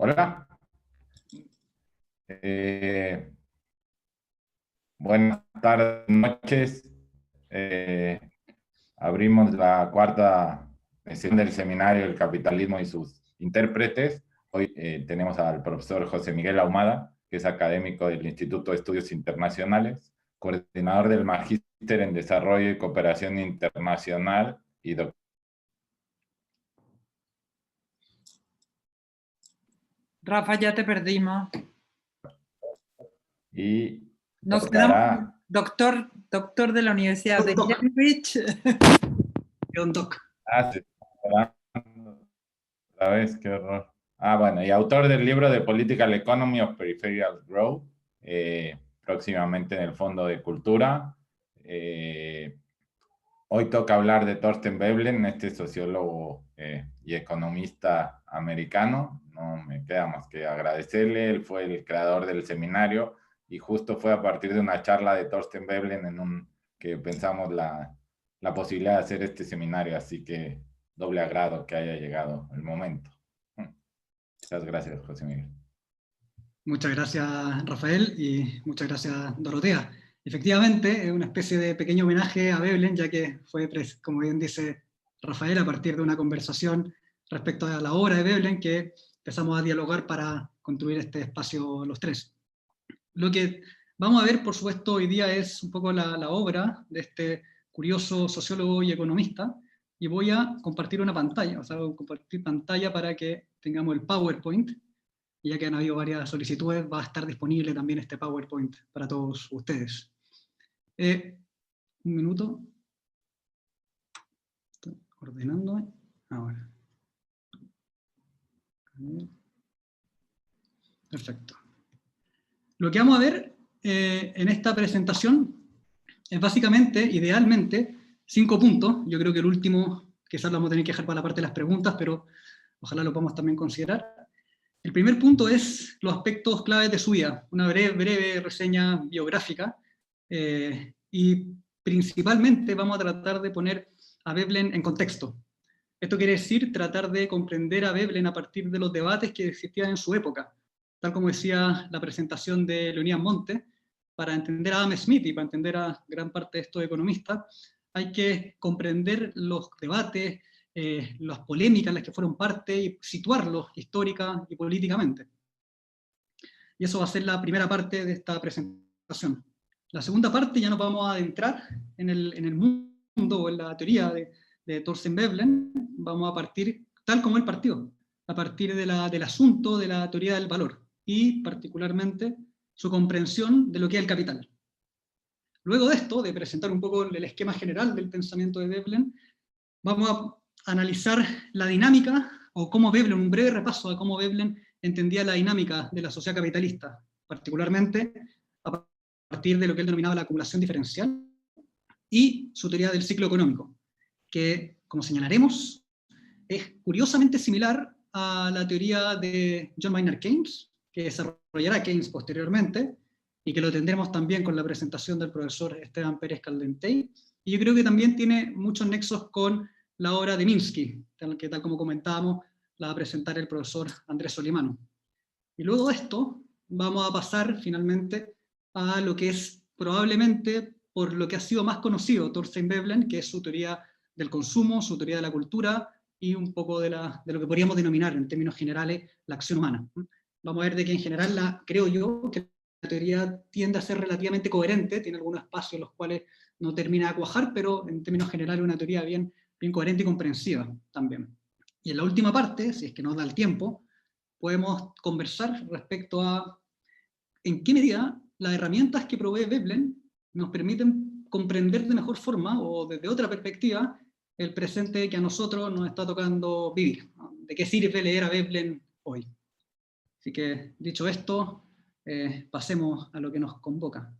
Hola. Eh, Buenas tardes, noches. Eh, Abrimos la cuarta sesión del seminario El capitalismo y sus intérpretes. Hoy tenemos al profesor José Miguel Ahumada, que es académico del Instituto de Estudios Internacionales, coordinador del Magíster en Desarrollo y Cooperación Internacional y doctor. Rafa, ya te perdimos. Y Nos quedamos tocará... doctor de la Universidad de Cambridge. John Doc. Se está grabando otra vez, qué horror. Bueno, y autor del libro de Political Economy of Peripheral Growth, próximamente en el Fondo de Cultura. Hoy toca hablar de Thorstein Veblen, este sociólogo y economista americano. No me queda más que agradecerle. Él fue el creador del seminario y justo fue a partir de una charla de Thorstein Veblen que pensamos la posibilidad de hacer este seminario, así que doble agrado que haya llegado el momento. Muchas gracias, José Miguel. Muchas gracias, Rafael, y muchas gracias, Dorotea. Efectivamente, es una especie de pequeño homenaje a Veblen, ya que fue, como bien dice Rafael, a partir de una conversación respecto a la obra de Veblen que empezamos a dialogar para construir este espacio los tres. Lo que vamos a ver, por supuesto, hoy día es un poco la obra de este curioso sociólogo y economista, y voy a compartir una pantalla, o sea, compartir pantalla para que tengamos el PowerPoint, y ya que han habido varias solicitudes, va a estar disponible también este PowerPoint para todos ustedes. Un minuto. Estoy ordenándome. Ahora. Perfecto. Lo que vamos a ver en esta presentación es básicamente, idealmente, 5 puntos. Yo creo que el último quizás lo vamos a tener que dejar para la parte de las preguntas, pero ojalá lo podamos también considerar. El primer punto es los aspectos claves de su vida, una breve reseña biográfica, y principalmente vamos a tratar de poner a Veblen en contexto. Esto quiere decir tratar de comprender a Veblen a partir de los debates que existían en su época. Tal como decía la presentación de Leonidas Monte, para entender a Adam Smith y para entender a gran parte de estos economistas, hay que comprender los debates, las polémicas en las que fueron parte y situarlos histórica y políticamente. Y eso va a ser la primera parte de esta presentación. La segunda parte ya nos vamos a adentrar en el mundo o en la teoría de Thorstein Veblen. Vamos a partir tal como él partió, a partir del asunto de la teoría del valor y particularmente su comprensión de lo que es el capital. Luego de esto, de presentar un poco el esquema general del pensamiento de Veblen, vamos a analizar la dinámica, o cómo Veblen, un breve repaso de cómo Veblen entendía la dinámica de la sociedad capitalista, particularmente a partir de lo que él denominaba la acumulación diferencial, y su teoría del ciclo económico, que, como señalaremos, es curiosamente similar a la teoría de John Maynard Keynes, que desarrollará Keynes posteriormente, y que lo tendremos también con la presentación del profesor Esteban Pérez Caldentey, y yo creo que también tiene muchos nexos con la obra de Minsky, que tal como comentábamos, la va a presentar el profesor Andrés Solimano. Y luego de esto, vamos a pasar finalmente a lo que es probablemente, por lo que ha sido más conocido Thorstein Veblen, que es su teoría del consumo, su teoría de la cultura, y un poco de lo que podríamos denominar en términos generales la acción humana. Vamos a ver de que en general creo yo que la teoría tiende a ser relativamente coherente, tiene algunos espacios en los cuales no termina de cuajar, pero en términos generales una teoría bien coherente y comprensiva también. Y en la última parte, si es que nos da el tiempo, podemos conversar respecto a en qué medida las herramientas que provee Veblen nos permiten comprender de mejor forma o desde otra perspectiva el presente que a nosotros nos está tocando vivir, ¿no? ¿De qué sirve leer a Veblen hoy? Así que, dicho esto, pasemos a lo que nos convoca.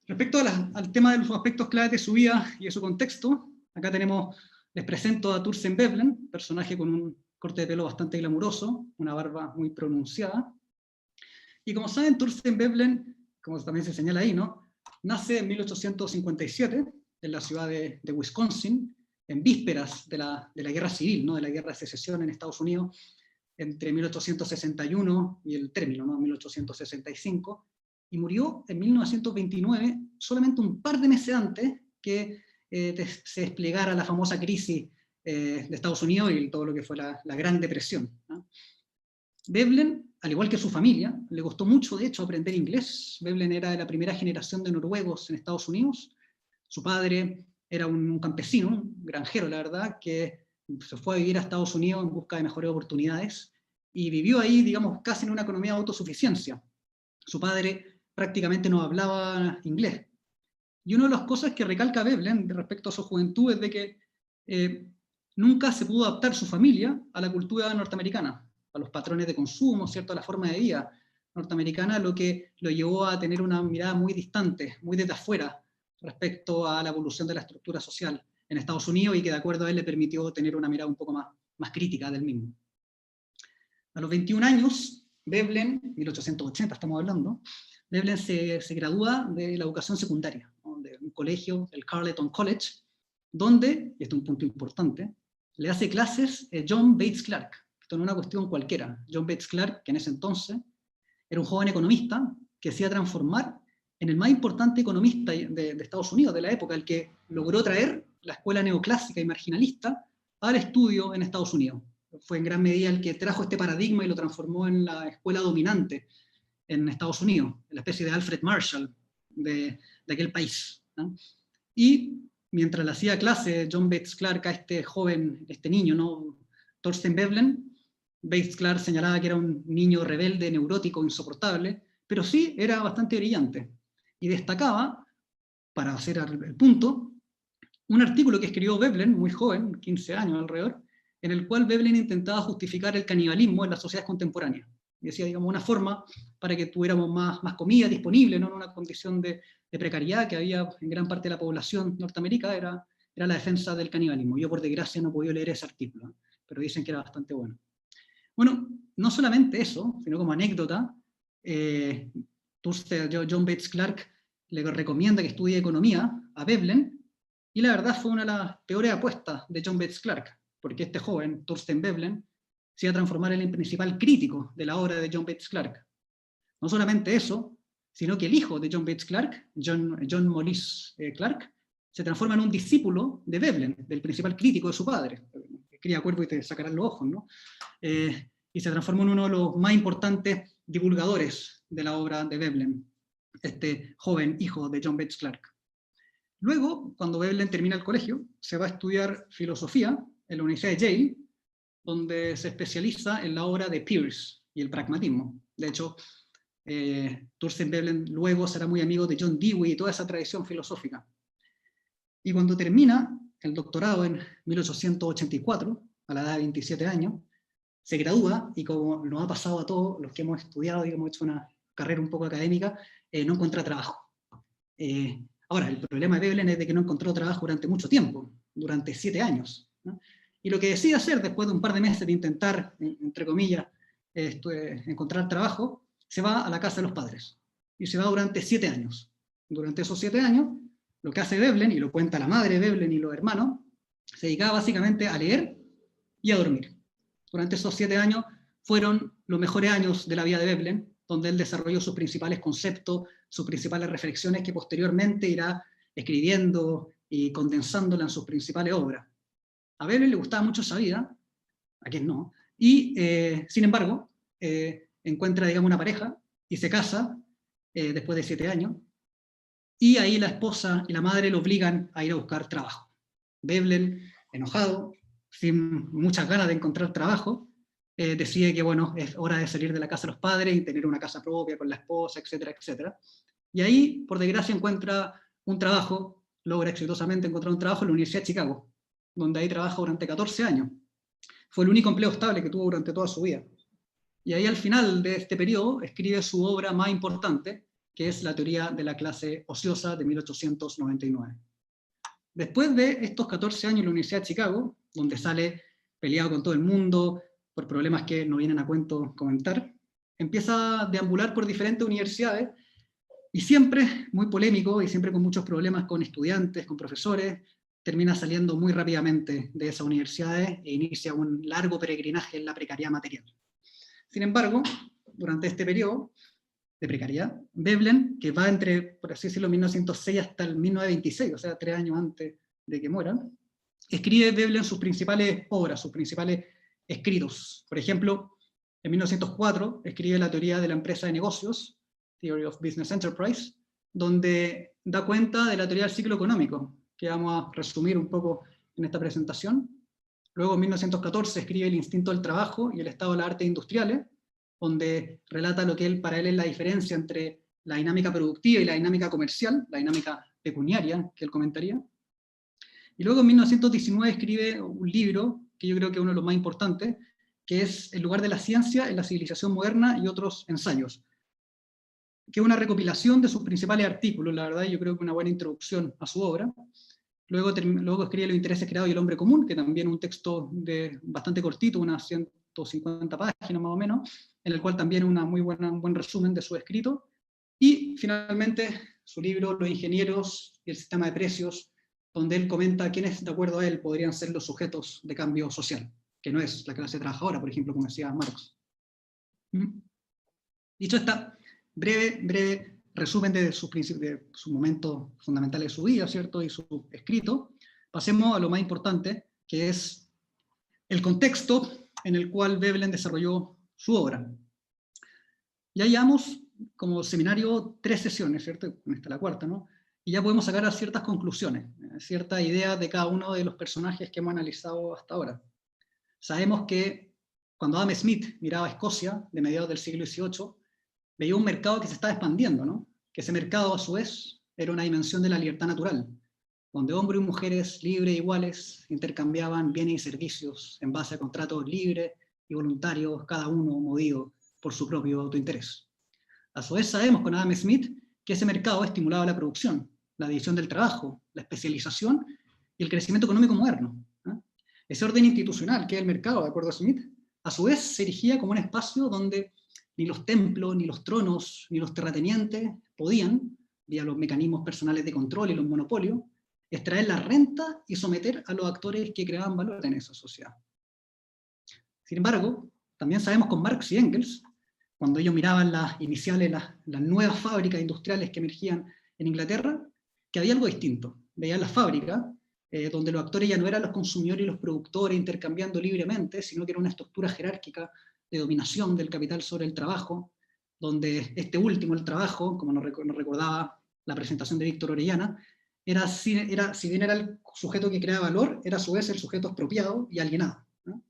Respecto al tema de los aspectos claves de su vida y de su contexto, acá les presento a Thorstein Veblen, personaje con un corte de pelo bastante glamuroso, una barba muy pronunciada. Y como saben, Thorstein Veblen, como también se señala ahí, ¿no?, nace en 1857 en la ciudad de Wisconsin, en vísperas de la guerra civil, ¿no? De la guerra de secesión en Estados Unidos, entre 1861 y el término, ¿no? 1865, y murió en 1929, solamente un par de meses antes que se desplegara la famosa crisis de Estados Unidos y todo lo que fue la Gran Depresión, ¿no? Veblen, al igual que su familia, le costó mucho, de hecho, aprender inglés. Veblen era de la primera generación de noruegos en Estados Unidos. Su padre era un campesino, un granjero, la verdad, que se fue a vivir a Estados Unidos en busca de mejores oportunidades, y vivió ahí, digamos, casi en una economía de autosuficiencia. Su padre prácticamente no hablaba inglés. Y una de las cosas que recalca Veblen respecto a su juventud es de que nunca se pudo adaptar su familia a la cultura norteamericana, a los patrones de consumo, ¿cierto?, a la forma de vida norteamericana, lo que lo llevó a tener una mirada muy distante, muy desde afuera, respecto a la evolución de la estructura social en Estados Unidos, y que de acuerdo a él le permitió tener una mirada un poco más crítica del mismo. A los 21 años, Veblen, 1880 estamos hablando, Veblen se gradúa de la educación secundaria, ¿no?, de un colegio, el Carleton College, donde, y esto es un punto importante, le hace clases John Bates Clark. Esto no es una cuestión cualquiera. John Bates Clark, que en ese entonces era un joven economista que se iba a transformar en el más importante economista de Estados Unidos de la época, el que logró traer la escuela neoclásica y marginalista al estudio en Estados Unidos. Fue en gran medida el que trajo este paradigma y lo transformó en la escuela dominante en Estados Unidos, en la especie de Alfred Marshall de aquel país, ¿no? Y mientras le hacía clase John Bates Clark a este joven, este niño, ¿no?, Thorstein Veblen, Bates Clark señalaba que era un niño rebelde, neurótico, insoportable, pero sí era bastante brillante. Y destacaba, para hacer el punto, un artículo que escribió Veblen, muy joven, 15 años alrededor, en el cual Veblen intentaba justificar el canibalismo en las sociedades contemporáneas. Y decía, digamos, una forma para que tuviéramos más comida disponible, ¿no?, en una condición de precariedad que había en gran parte de la población norteamericana, era la defensa del canibalismo. Yo, por desgracia, no he podido leer ese artículo, pero dicen que era bastante bueno. Bueno, no solamente eso, sino como anécdota, John Bates Clark le recomienda que estudie economía a Veblen, y la verdad fue una de las peores apuestas de John Bates Clark, porque este joven, Thorstein Veblen, se iba a transformar en el principal crítico de la obra de John Bates Clark. No solamente eso, sino que el hijo de John Bates Clark, John Mollis Clark, se transforma en un discípulo de Veblen, del principal crítico de su padre. Cría cuervo y te sacarán los ojos, ¿no? Y se transformó en uno de los más importantes divulgadores de la obra de Veblen, este joven hijo de John Bates Clark. Luego, cuando Veblen termina el colegio, se va a estudiar filosofía en la Universidad de Yale, donde se especializa en la obra de Peirce y el pragmatismo. De hecho, Thorstein Veblen luego será muy amigo de John Dewey y toda esa tradición filosófica. Y cuando termina el doctorado en 1884, a la edad de 27 años, se gradúa, y como nos ha pasado a todos los que hemos estudiado y hemos hecho una carrera un poco académica, no encuentra trabajo. Ahora, el problema de Veblen es de que no encontró trabajo durante mucho tiempo, durante 7 años, ¿no? Y lo que decide hacer, después de un par de meses de intentar, entre comillas, encontrar trabajo, se va a la casa de los padres. Y se va durante 7 años. Durante esos 7 años, lo que hace Veblen, y lo cuenta la madre de Veblen y los hermanos, se dedicaba básicamente a leer y a dormir. Durante esos 7 años fueron los mejores años de la vida de Veblen, donde él desarrolló sus principales conceptos, sus principales reflexiones, que posteriormente irá escribiendo y condensándola en sus principales obras. A Veblen le gustaba mucho esa vida, a quien no, y sin embargo, encuentra, digamos, una pareja y se casa después de 7 años, y ahí la esposa y la madre lo obligan a ir a buscar trabajo. Veblen, enojado, sin muchas ganas de encontrar trabajo, decide que, bueno, es hora de salir de la casa de los padres y tener una casa propia con la esposa, etcétera, etcétera. Y ahí, por desgracia, encuentra un trabajo, logra exitosamente encontrar un trabajo en la Universidad de Chicago, donde ahí trabaja durante 14 años. Fue el único empleo estable que tuvo durante toda su vida. Y ahí, al final de este periodo, escribe su obra más importante, que es La teoría de la clase ociosa, de 1899. Después de estos 14 años en la Universidad de Chicago, donde sale peleado con todo el mundo por problemas que no vienen a cuento comentar, empieza a deambular por diferentes universidades, y siempre muy polémico, y siempre con muchos problemas con estudiantes, con profesores, termina saliendo muy rápidamente de esas universidades e inicia un largo peregrinaje en la precariedad material. Sin embargo, durante este periodo de precariedad, Veblen, que va entre, por así decirlo, 1906 hasta el 1926, o sea, 3 años antes de que muera, escribe Veblen sus principales obras, sus principales escritos. Por ejemplo, en 1904 escribe la teoría de la empresa de negocios, Theory of Business Enterprise, donde da cuenta de la teoría del ciclo económico, que vamos a resumir un poco en esta presentación. Luego, en 1914, escribe El instinto del trabajo y el estado de las artes industriales, donde relata lo que para él es la diferencia entre la dinámica productiva y la dinámica comercial, la dinámica pecuniaria, que él comentaría. Y luego, en 1919, escribe un libro, que yo creo que es uno de los más importantes, que es El lugar de la ciencia en la civilización moderna y otros ensayos, que es una recopilación de sus principales artículos, la verdad, yo creo que una buena introducción a su obra. Luego escribe Los intereses creados y el hombre común, que también es un texto bastante cortito, unas 150 páginas más o menos, en el cual también es un buen resumen de su escrito. Y finalmente, su libro Los ingenieros y el sistema de precios, donde él comenta quiénes, de acuerdo a él, podrían ser los sujetos de cambio social, que no es la clase trabajadora, por ejemplo, como decía Marx. Dicho está, breve resumen de sus momentos fundamentales de su vida, ¿cierto? Y su escrito, pasemos a lo más importante, que es el contexto en el cual Veblen desarrolló su obra. Ya llevamos como seminario 3 sesiones, ¿cierto? Esta es la cuarta, ¿no? Y ya podemos sacar ciertas conclusiones, ciertas ideas de cada uno de los personajes que hemos analizado hasta ahora. Sabemos que cuando Adam Smith miraba a Escocia, de mediados del siglo XVIII, veía un mercado que se estaba expandiendo, ¿no? Que ese mercado, a su vez, era una dimensión de la libertad natural, donde hombres y mujeres libres e iguales intercambiaban bienes y servicios en base a contratos libres y voluntarios, cada uno movido por su propio autointerés. A su vez sabemos con Adam Smith que ese mercado estimulaba la producción, la división del trabajo, la especialización y el crecimiento económico moderno. Ese orden institucional que es el mercado, de acuerdo a Smith, a su vez se erigía como un espacio donde ni los templos, ni los tronos, ni los terratenientes podían, vía los mecanismos personales de control y los monopolios, extraer la renta y someter a los actores que creaban valor en esa sociedad. Sin embargo, también sabemos con Marx y Engels, cuando ellos miraban las iniciales, las nuevas fábricas industriales que emergían en Inglaterra, que había algo distinto. Veían las fábricas, donde los actores ya no eran los consumidores y los productores intercambiando libremente, sino que era una estructura jerárquica de dominación del capital sobre el trabajo, donde este último, el trabajo, como nos recordaba la presentación de Víctor Orellana, si bien era el sujeto que creaba valor, era a su vez el sujeto expropiado y alienado, ¿no?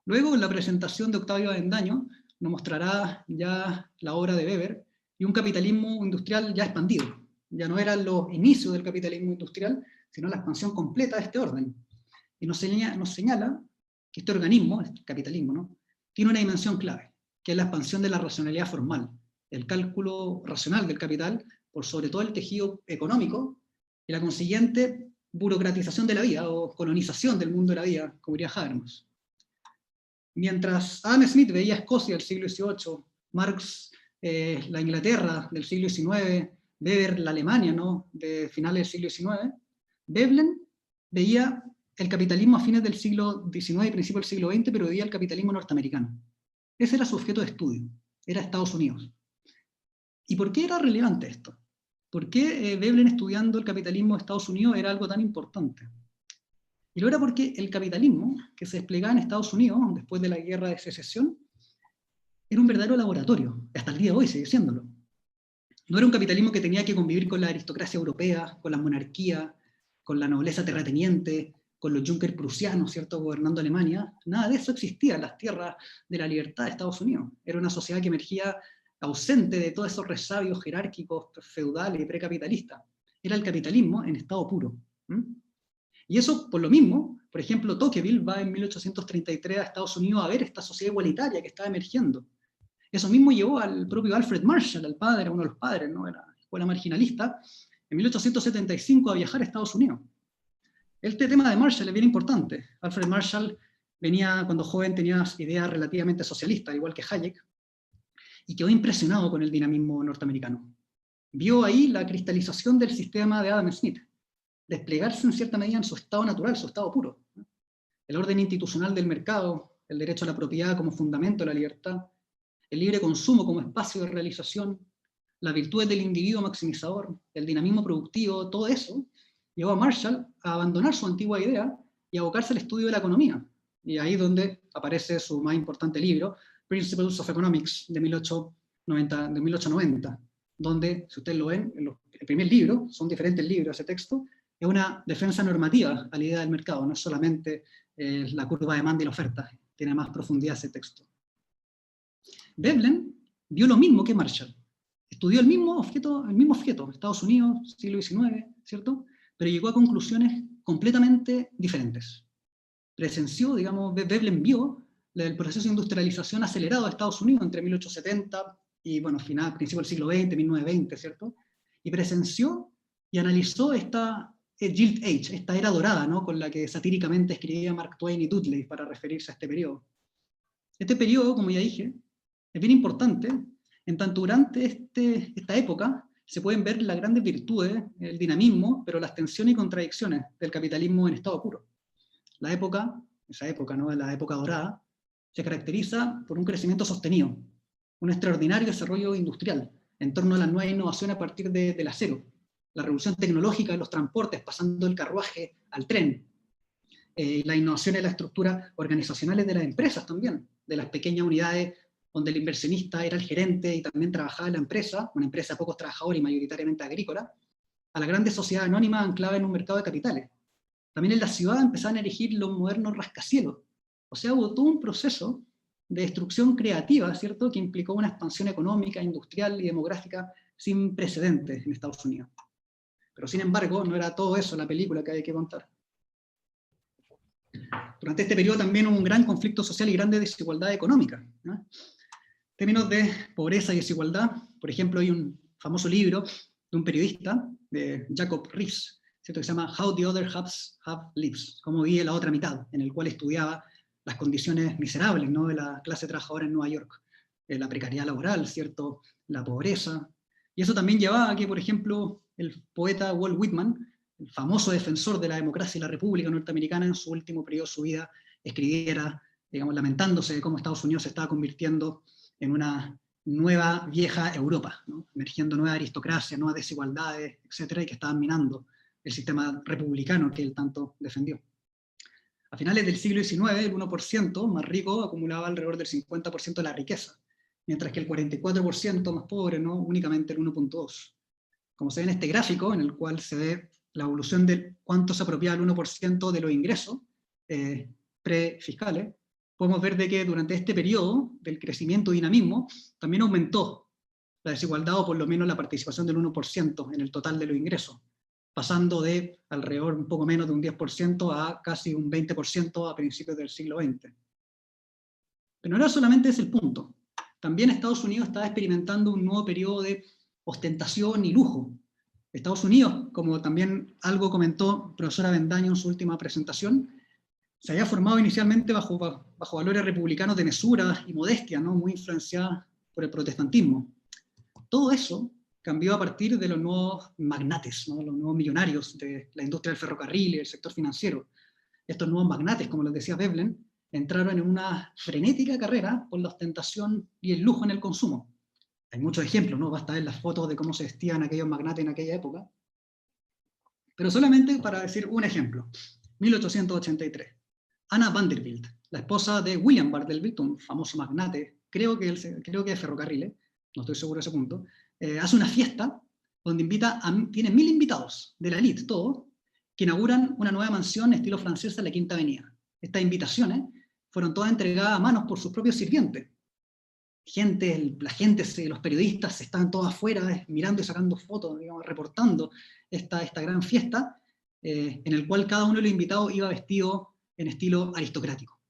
Luego, en la presentación de Octavio Avendaño, nos mostrará ya la obra de Weber y un capitalismo industrial ya expandido. Ya no eran los inicios del capitalismo industrial, sino la expansión completa de este orden. Y nos señala que este organismo, este capitalismo, ¿no?, tiene una dimensión clave, que es la expansión de la racionalidad formal, el cálculo racional del capital, por sobre todo el tejido económico, y la consiguiente burocratización de la vida, o colonización del mundo de la vida, como diría Habermas. Mientras Adam Smith veía Escocia del siglo XVIII, Marx la Inglaterra del siglo XIX, Weber la Alemania, ¿no?, de finales del siglo XIX, Veblen veía el capitalismo a fines del siglo XIX y principios del siglo XX, pero veía el capitalismo norteamericano. Ese era su objeto de estudio, era Estados Unidos. ¿Y por qué era relevante esto? ¿Por qué Veblen estudiando el capitalismo de Estados Unidos era algo tan importante? Y lo era porque el capitalismo que se desplegaba en Estados Unidos después de la Guerra de Secesión era un verdadero laboratorio, hasta el día de hoy sigue siéndolo. No era un capitalismo que tenía que convivir con la aristocracia europea, con la monarquía, con la nobleza terrateniente, con los Junker prusianos, ¿cierto?, gobernando Alemania. Nada de eso existía en las tierras de la libertad de Estados Unidos. Era una sociedad que emergía ausente de todos esos resabios jerárquicos, feudales y precapitalistas. Era el capitalismo en estado puro. Y eso, por lo mismo, por ejemplo, Tocqueville va en 1833 a Estados Unidos a ver esta sociedad igualitaria que estaba emergiendo. Eso mismo llevó al propio Alfred Marshall, al padre, uno de los padres, ¿no?, de la escuela marginalista, en 1875 a viajar a Estados Unidos. Este tema de Marshall es bien importante. Alfred Marshall cuando joven tenía ideas relativamente socialistas, igual que Hayek, y quedó impresionado con el dinamismo norteamericano. Vio ahí la cristalización del sistema de Adam Smith, desplegarse en cierta medida en su estado natural, su estado puro. El orden institucional del mercado, el derecho a la propiedad como fundamento de la libertad, el libre consumo como espacio de realización, las virtudes del individuo maximizador, el dinamismo productivo, todo eso llevó a Marshall a abandonar su antigua idea y a abocarse al estudio de la economía. Y ahí es donde aparece su más importante libro, Principles of Economics, de 1890, donde, si ustedes lo ven, el primer libro, son diferentes libros ese texto, es una defensa normativa a la idea del mercado, no es solamente la curva de demanda y la oferta, tiene más profundidad ese texto. Veblen vio lo mismo que Marshall, estudió el mismo objeto, Estados Unidos, siglo XIX, ¿cierto? Pero llegó a conclusiones completamente diferentes. Presenció, digamos, Veblen vio el proceso de industrialización acelerado de Estados Unidos entre 1870 y, bueno, principio del siglo XX, 1920, ¿cierto? Y presenció y analizó esta Gilt Age, esta era dorada, ¿no?, con la que satíricamente escribía Mark Twain y Dudley para referirse a este periodo. Este periodo, como ya dije, es bien importante, en tanto durante esta época se pueden ver las grandes virtudes, el dinamismo, pero las tensiones y contradicciones del capitalismo en estado puro. Esa época, ¿no?, la época dorada, se caracteriza por un crecimiento sostenido, un extraordinario desarrollo industrial, en torno a la nueva innovación a partir del acero, la revolución tecnológica de los transportes, pasando del carruaje al tren, la innovación en la estructura organizacionales de las empresas también, de las pequeñas unidades donde el inversionista era el gerente y también trabajaba en la empresa, una empresa de pocos trabajadores y mayoritariamente agrícola, a la grande sociedad anónima anclada en un mercado de capitales. También en la ciudad empezaban a erigir los modernos rascacielos. O sea, hubo todo un proceso de destrucción creativa, ¿cierto?, que implicó una expansión económica, industrial y demográfica sin precedentes en Estados Unidos. Pero sin embargo, no era todo eso la película que hay que contar. Durante este periodo también hubo un gran conflicto social y grande desigualdad económica, ¿no? En términos de pobreza y desigualdad, por ejemplo, hay un famoso libro de un periodista, de Jacob Riis, ¿cierto?, que se llama How the Other Half Lives, cómo vive la otra mitad, en el cual estudiaba las condiciones miserables, ¿no?, de la clase trabajadora en Nueva York, la precariedad laboral, ¿cierto?, la pobreza, y eso también llevaba a que, por ejemplo, el poeta Walt Whitman, el famoso defensor de la democracia y la república norteamericana, en su último periodo de su vida, escribiera, digamos, lamentándose de cómo Estados Unidos se estaba convirtiendo en una nueva, vieja Europa, ¿no?, emergiendo nueva aristocracia, nuevas desigualdades, etcétera, y que estaban minando el sistema republicano que él tanto defendió. A finales del siglo XIX, el 1% más rico acumulaba alrededor del 50% de la riqueza, mientras que el 44% más pobre, ¿no?, únicamente el 1.2%. Como se ve en este gráfico, en el cual se ve la evolución de cuánto se apropiaba el 1% de los ingresos prefiscales, podemos ver de que durante este periodo del crecimiento y dinamismo también aumentó la desigualdad, o por lo menos la participación del 1% en el total de los ingresos, pasando de alrededor un poco menos de un 10% a casi un 20% a principios del siglo XX. Pero no solamente ese el punto. También Estados Unidos estaba experimentando un nuevo periodo de ostentación y lujo. Estados Unidos, como también algo comentó profesora Bendaño en su última presentación, se había formado inicialmente bajo valores republicanos de mesura y modestia, ¿no?, muy influenciadas por el protestantismo. Todo eso cambió a partir de los nuevos magnates, ¿no?, los nuevos millonarios de la industria del ferrocarril y el sector financiero. Estos nuevos magnates, como les decía Veblen, entraron en una frenética carrera por la ostentación y el lujo en el consumo. Hay muchos ejemplos, ¿no?, basta ver las fotos de cómo se vestían aquellos magnates en aquella época. Pero solamente para decir un ejemplo, 1883. Anna Vanderbilt, la esposa de William Vanderbilt, un famoso magnate, creo que de ferrocarriles, no estoy seguro de ese punto, hace una fiesta donde tiene 1000 invitados de la élite, todos, que inauguran una nueva mansión estilo francesa en la Quinta Avenida. Estas invitaciones fueron todas entregadas a manos por sus propios sirvientes. La gente, los periodistas estaban todos afuera mirando y sacando fotos, digamos, reportando esta gran fiesta, en el cual cada uno de los invitados iba vestido en estilo aristocrático.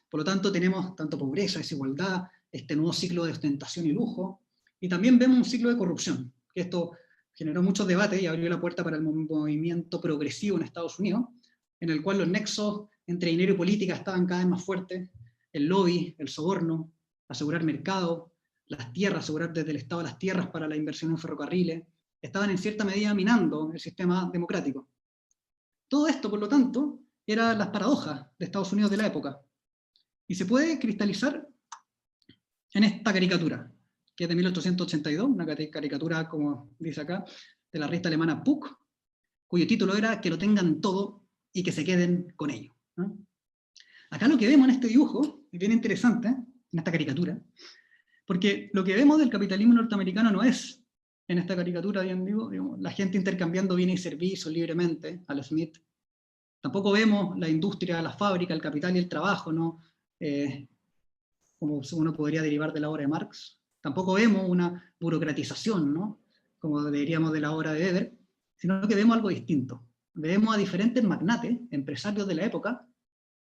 Por lo tanto, tenemos tanto pobreza, desigualdad, este nuevo ciclo de ostentación y lujo, y también vemos un ciclo de corrupción, que esto generó muchos debates y abrió la puerta para el movimiento progresivo en Estados Unidos, en el cual los nexos entre dinero y política estaban cada vez más fuertes, el lobby, el soborno, asegurar mercado, las tierras, asegurar desde el Estado las tierras para la inversión en ferrocarriles, estaban en cierta medida minando el sistema democrático. Todo esto, por lo tanto, eran las paradojas de Estados Unidos de la época. Y se puede cristalizar en esta caricatura, que es de 1882, una caricatura, como dice acá, de la revista alemana Puck, cuyo título era "Que lo tengan todo y que se queden con ello", ¿no? Acá lo que vemos en este dibujo es bien interesante, en esta caricatura, porque lo que vemos del capitalismo norteamericano no es, en esta caricatura, bien digo, digamos, la gente intercambiando bienes y servicios libremente, a lo Smith. Tampoco vemos la industria, la fábrica, el capital y el trabajo, ¿no? Como uno podría derivar de la obra de Marx. Tampoco vemos una burocratización, ¿no? Como diríamos de la obra de Weber, sino que vemos algo distinto. Vemos a diferentes magnates, empresarios de la época,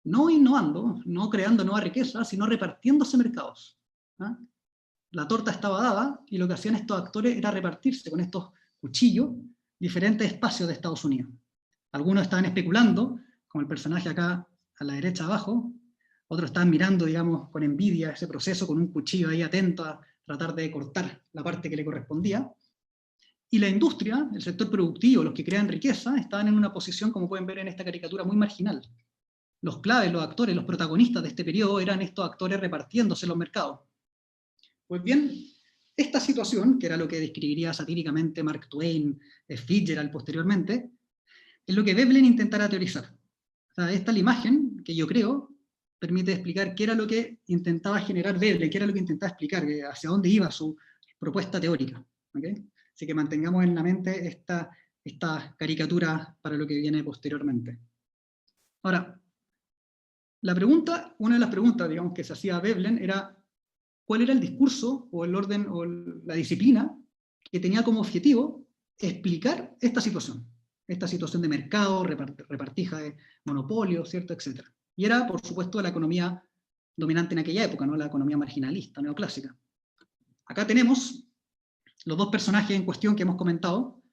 no innovando, no creando nueva riqueza, sino repartiéndose mercados, ¿ah? La torta estaba dada, y lo que hacían estos actores era repartirse con estos cuchillos diferentes espacios de Estados Unidos. Algunos estaban especulando, como el personaje acá a la derecha abajo, otros estaban mirando, digamos, con envidia ese proceso, con un cuchillo ahí atento a tratar de cortar la parte que le correspondía. Y la industria, el sector productivo, los que crean riqueza, estaban en una posición, como pueden ver en esta caricatura, muy marginal. Los claves, los actores, los protagonistas de este periodo eran estos actores repartiéndose los mercados. Pues bien, esta situación, que era lo que describiría satíricamente Mark Twain, Fitzgerald posteriormente, es lo que Veblen intentara teorizar. O sea, esta es la imagen que yo creo permite explicar qué era lo que intentaba generar Veblen, qué era lo que intentaba explicar, hacia dónde iba su propuesta teórica. ¿Okay? Así que mantengamos en la mente esta caricatura para lo que viene posteriormente. Ahora, una de las preguntas, digamos, que se hacía Veblen era cuál era el discurso, o el orden, o la disciplina que tenía como objetivo explicar esta situación de mercado, repartija de monopolio, ¿cierto?, etc. Y era, por supuesto, la economía dominante en aquella época, ¿no?, la economía marginalista, neoclásica. Acá tenemos los dos personajes en cuestión que hemos comentado,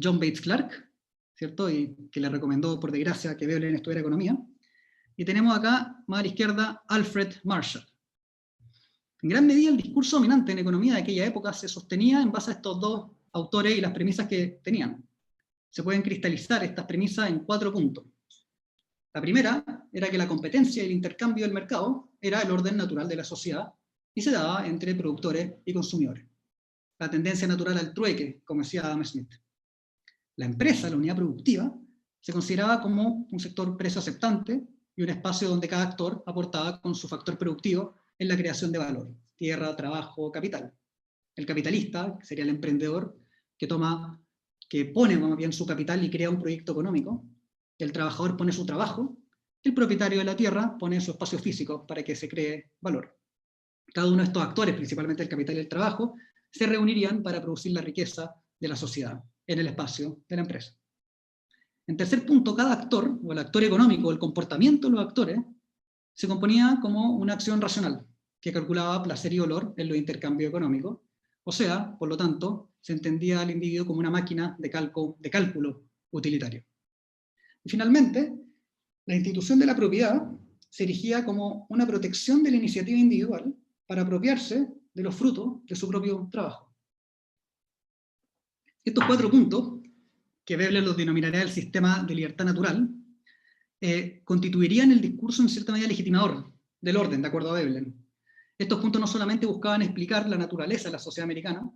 John Bates Clark, ¿cierto?, y que le recomendó, por desgracia, que Veblen estudiara economía, y tenemos acá, más a la izquierda, Alfred Marshall. En gran medida, el discurso dominante en economía de aquella época se sostenía en base a estos dos autores y las premisas que tenían. Se pueden cristalizar estas premisas en 4 puntos. La primera era que la competencia y el intercambio del mercado era el orden natural de la sociedad y se daba entre productores y consumidores. La tendencia natural al trueque, como decía Adam Smith. La empresa, la unidad productiva, se consideraba como un sector precio aceptante y un espacio donde cada actor aportaba con su factor productivo en la creación de valor: tierra, trabajo, capital. El capitalista, que sería el emprendedor, que pone más bien su capital y crea un proyecto económico. El trabajador pone su trabajo. El propietario de la tierra pone su espacio físico para que se cree valor. Cada uno de estos actores, principalmente el capital y el trabajo, se reunirían para producir la riqueza de la sociedad en el espacio de la empresa. En tercer punto, cada actor, o el actor económico, el comportamiento de los actores, se componía como una acción racional, que calculaba placer y dolor en los intercambios económicos. O sea, por lo tanto, se entendía al individuo como una máquina de cálculo utilitario. Y finalmente, la institución de la propiedad se erigía como una protección de la iniciativa individual para apropiarse de los frutos de su propio trabajo. Estos 4 puntos, que Veblen los denominaría el sistema de libertad natural, constituirían el discurso en cierta medida legitimador del orden, de acuerdo a Veblen. Estos puntos no solamente buscaban explicar la naturaleza de la sociedad americana,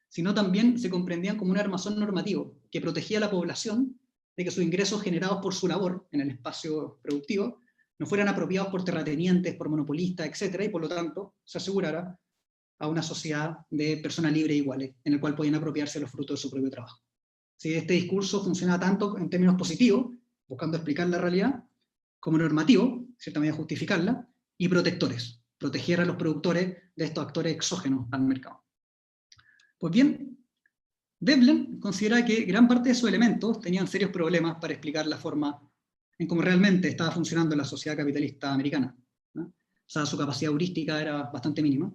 sino también se comprendían como un armazón normativo que protegía a la población de que sus ingresos generados por su labor en el espacio productivo no fueran apropiados por terratenientes, por monopolistas, etc., y por lo tanto se asegurara a una sociedad de personas libres e iguales, en el cual podían apropiarse los frutos de su propio trabajo. ¿Sí? Este discurso funciona tanto en términos positivos, buscando explicar la realidad, como normativo, de cierta medida justificarla, y protectores, proteger a los productores de estos actores exógenos al mercado. Pues bien, Veblen considera que gran parte de esos elementos tenían serios problemas para explicar la forma en cómo realmente estaba funcionando la sociedad capitalista americana, ¿no? O sea, su capacidad heurística era bastante mínima.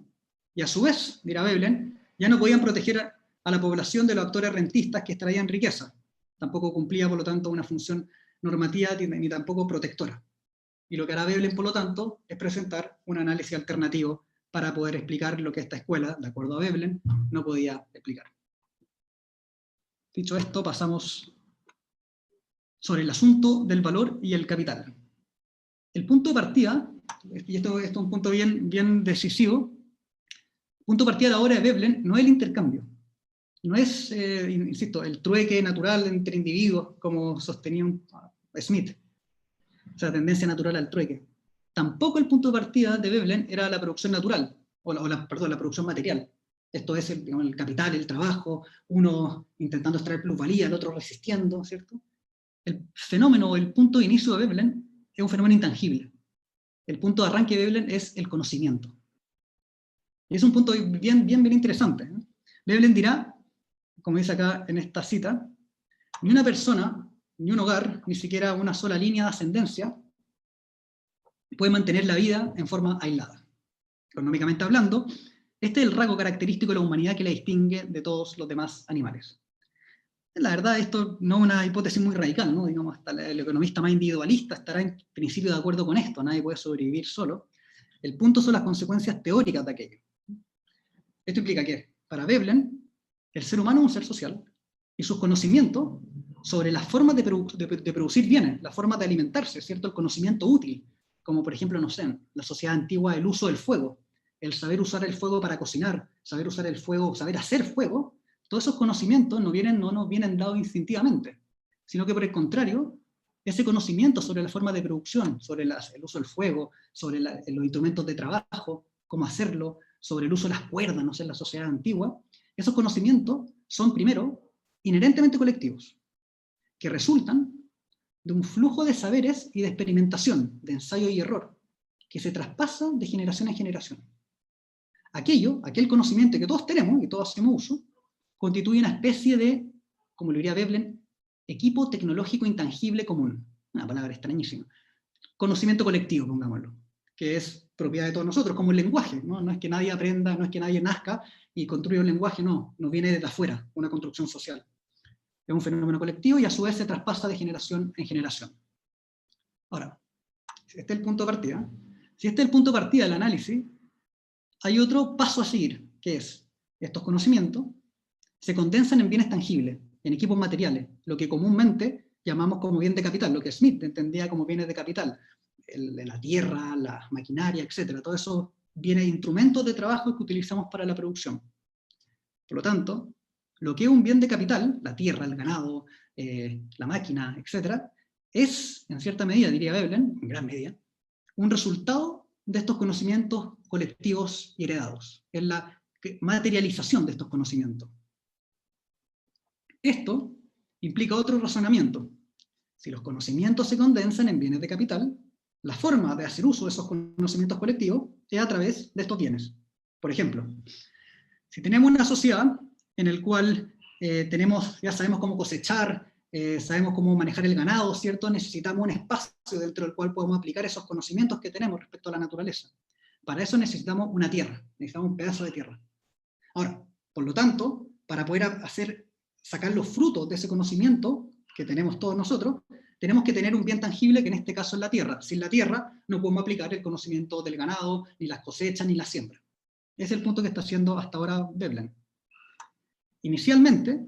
Y a su vez, dirá Veblen, ya no podían proteger a la población de los actores rentistas que extraían riqueza. Tampoco cumplía, por lo tanto, una función normativa ni tampoco protectora. Y lo que hará Veblen, por lo tanto, es presentar un análisis alternativo para poder explicar lo que esta escuela, de acuerdo a Veblen, no podía explicar. Dicho esto, pasamos sobre el asunto del valor y el capital. El punto de partida, y esto es un punto bien decisivo, el punto de partida de la obra de Veblen no es el intercambio, no es, insisto, el trueque natural entre individuos, como sostenía Smith, esa tendencia natural al trueque. Tampoco el punto de partida de Veblen era la producción natural, la producción material. Esto es el capital, el trabajo, uno intentando extraer plusvalía, el otro resistiendo, ¿cierto? El fenómeno, el punto de inicio de Veblen es un fenómeno intangible. El punto de arranque de Veblen es el conocimiento. Y es un punto bien interesante, ¿eh? Veblen dirá, como dice acá en esta cita, ni una persona, ni un hogar, ni siquiera una sola línea de ascendencia puede mantener la vida en forma aislada. Económicamente hablando, este es el rasgo característico de la humanidad que la distingue de todos los demás animales. La verdad, esto no es una hipótesis muy radical, ¿no? Digamos, hasta el economista más individualista estará en principio de acuerdo con esto, nadie puede sobrevivir solo. El punto son las consecuencias teóricas de aquello. Esto implica que, para Veblen, el ser humano es un ser social, y sus conocimientos sobre las formas de producir bienes, las formas de alimentarse, ¿cierto? El conocimiento útil, como por ejemplo, no sé, en la sociedad antigua, el uso del fuego, el saber usar el fuego para cocinar, saber usar el fuego, saber hacer fuego, todos esos conocimientos no nos vienen dados instintivamente, sino que por el contrario, ese conocimiento sobre la forma de producción, sobre el uso del fuego, sobre los instrumentos de trabajo, cómo hacerlo, sobre el uso de las cuerdas, no sé, en la sociedad antigua, esos conocimientos son, primero, inherentemente colectivos, que resultan de un flujo de saberes y de experimentación, de ensayo y error, que se traspasa de generación en generación. Aquel conocimiento que todos tenemos y todos hacemos uso, constituye una especie de, como lo diría Veblen, equipo tecnológico intangible común. Una palabra extrañísima. Conocimiento colectivo, pongámoslo, que es propiedad de todos nosotros, como el lenguaje, ¿no? No es que nadie aprenda, no es que nadie nazca y construya un lenguaje, no viene desde afuera, una construcción social. Es un fenómeno colectivo y a su vez se traspasa de generación en generación. Ahora, si este es el punto de partida, si este es el punto de partida del análisis, hay otro paso a seguir, que es, estos conocimientos se condensan en bienes tangibles, en equipos materiales, lo que comúnmente llamamos como bien de capital, lo que Smith entendía como bienes de capital, la tierra, la maquinaria, etc. Todo eso viene de instrumentos de trabajo que utilizamos para la producción. Por lo tanto, lo que es un bien de capital, la tierra, el ganado, la máquina, etc., es, en cierta medida, diría Veblen, en gran medida, un resultado de estos conocimientos colectivos y heredados. Es la materialización de estos conocimientos. Esto implica otro razonamiento. Si los conocimientos se condensan en bienes de capital, la forma de hacer uso de esos conocimientos colectivos es a través de estos bienes. Por ejemplo, si tenemos una sociedad en la cual ya sabemos cómo cosechar, sabemos cómo manejar el ganado, ¿cierto? Necesitamos un espacio dentro del cual podemos aplicar esos conocimientos que tenemos respecto a la naturaleza. Para eso necesitamos una tierra, necesitamos un pedazo de tierra. Ahora, por lo tanto, para poder sacar los frutos de ese conocimiento que tenemos todos nosotros, tenemos que tener un bien tangible que en este caso es la tierra. Sin la tierra no podemos aplicar el conocimiento del ganado, ni las cosechas, ni la siembra. Ese es el punto que está haciendo hasta ahora Veblen. Inicialmente,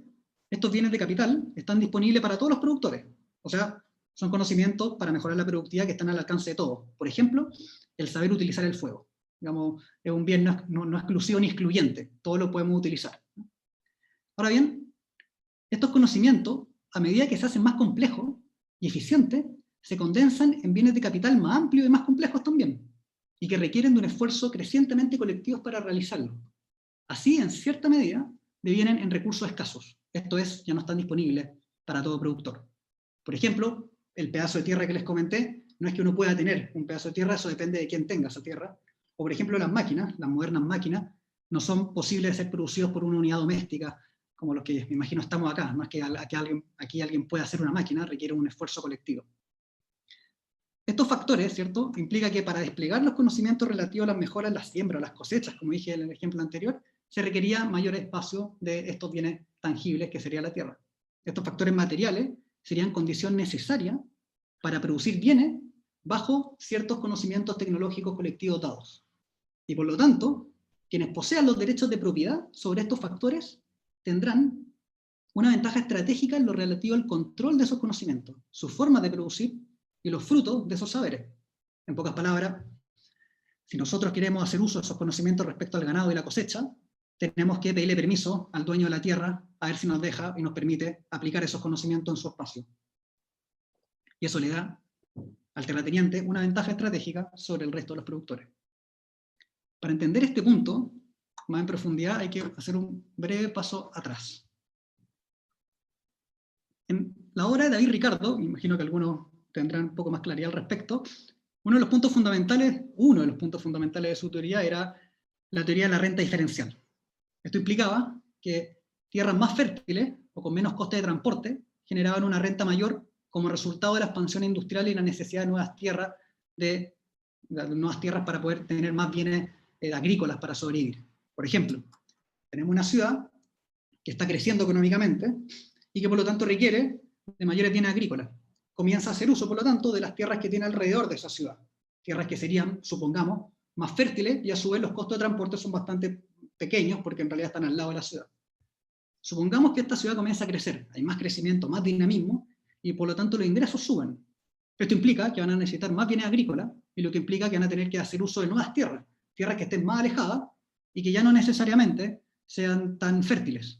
estos bienes de capital están disponibles para todos los productores. O sea, son conocimientos para mejorar la productividad que están al alcance de todos. Por ejemplo, el saber utilizar el fuego. Digamos, es un bien no exclusivo ni excluyente. Todos lo podemos utilizar. Ahora bien, estos conocimientos, a medida que se hacen más complejos y eficientes, se condensan en bienes de capital más amplios y más complejos también, y que requieren de un esfuerzo crecientemente colectivo para realizarlo. Así, en cierta medida, devienen en recursos escasos. Esto es, ya no están disponibles para todo productor. Por ejemplo, el pedazo de tierra que les comenté, no es que uno pueda tener un pedazo de tierra, eso depende de quién tenga esa tierra. O por ejemplo, las máquinas, las modernas máquinas, no son posibles de ser producidos por una unidad doméstica, como los que me imagino estamos acá. No es que aquí alguien pueda hacer una máquina, requiere un esfuerzo colectivo. Estos factores, ¿cierto?, implica que para desplegar los conocimientos relativos a las mejoras, las siembras, las cosechas, como dije en el ejemplo anterior, se requería mayor espacio de estos bienes tangibles que sería la tierra. Estos factores materiales serían condición necesaria para producir bienes bajo ciertos conocimientos tecnológicos colectivos dados. Y por lo tanto, quienes posean los derechos de propiedad sobre estos factores tendrán una ventaja estratégica en lo relativo al control de esos conocimientos, su forma de producir y los frutos de esos saberes. En pocas palabras, si nosotros queremos hacer uso de esos conocimientos respecto al ganado y la cosecha, tenemos que pedirle permiso al dueño de la tierra a ver si nos deja y nos permite aplicar esos conocimientos en su espacio. Y eso le da al terrateniente una ventaja estratégica sobre el resto de los productores. Para entender este punto, más en profundidad, hay que hacer un breve paso atrás. En la obra de David Ricardo, me imagino que algunos tendrán un poco más claridad al respecto, uno de los puntos fundamentales de su teoría era la teoría de la renta diferencial. Esto implicaba que tierras más fértiles o con menos coste de transporte generaban una renta mayor como resultado de la expansión industrial y la necesidad de nuevas tierras para poder tener más bienes agrícolas para sobrevivir. Por ejemplo, tenemos una ciudad que está creciendo económicamente y que por lo tanto requiere de mayores bienes agrícolas. Comienza a hacer uso, por lo tanto, de las tierras que tiene alrededor de esa ciudad. Tierras que serían, supongamos, más fértiles y a su vez los costos de transporte son bastante pequeños porque en realidad están al lado de la ciudad. Supongamos que esta ciudad comienza a crecer, hay más crecimiento, más dinamismo y por lo tanto los ingresos suben. Esto implica que van a necesitar más bienes agrícolas y lo que implica que van a tener que hacer uso de nuevas tierras, tierras que estén más alejadas y que ya no necesariamente sean tan fértiles.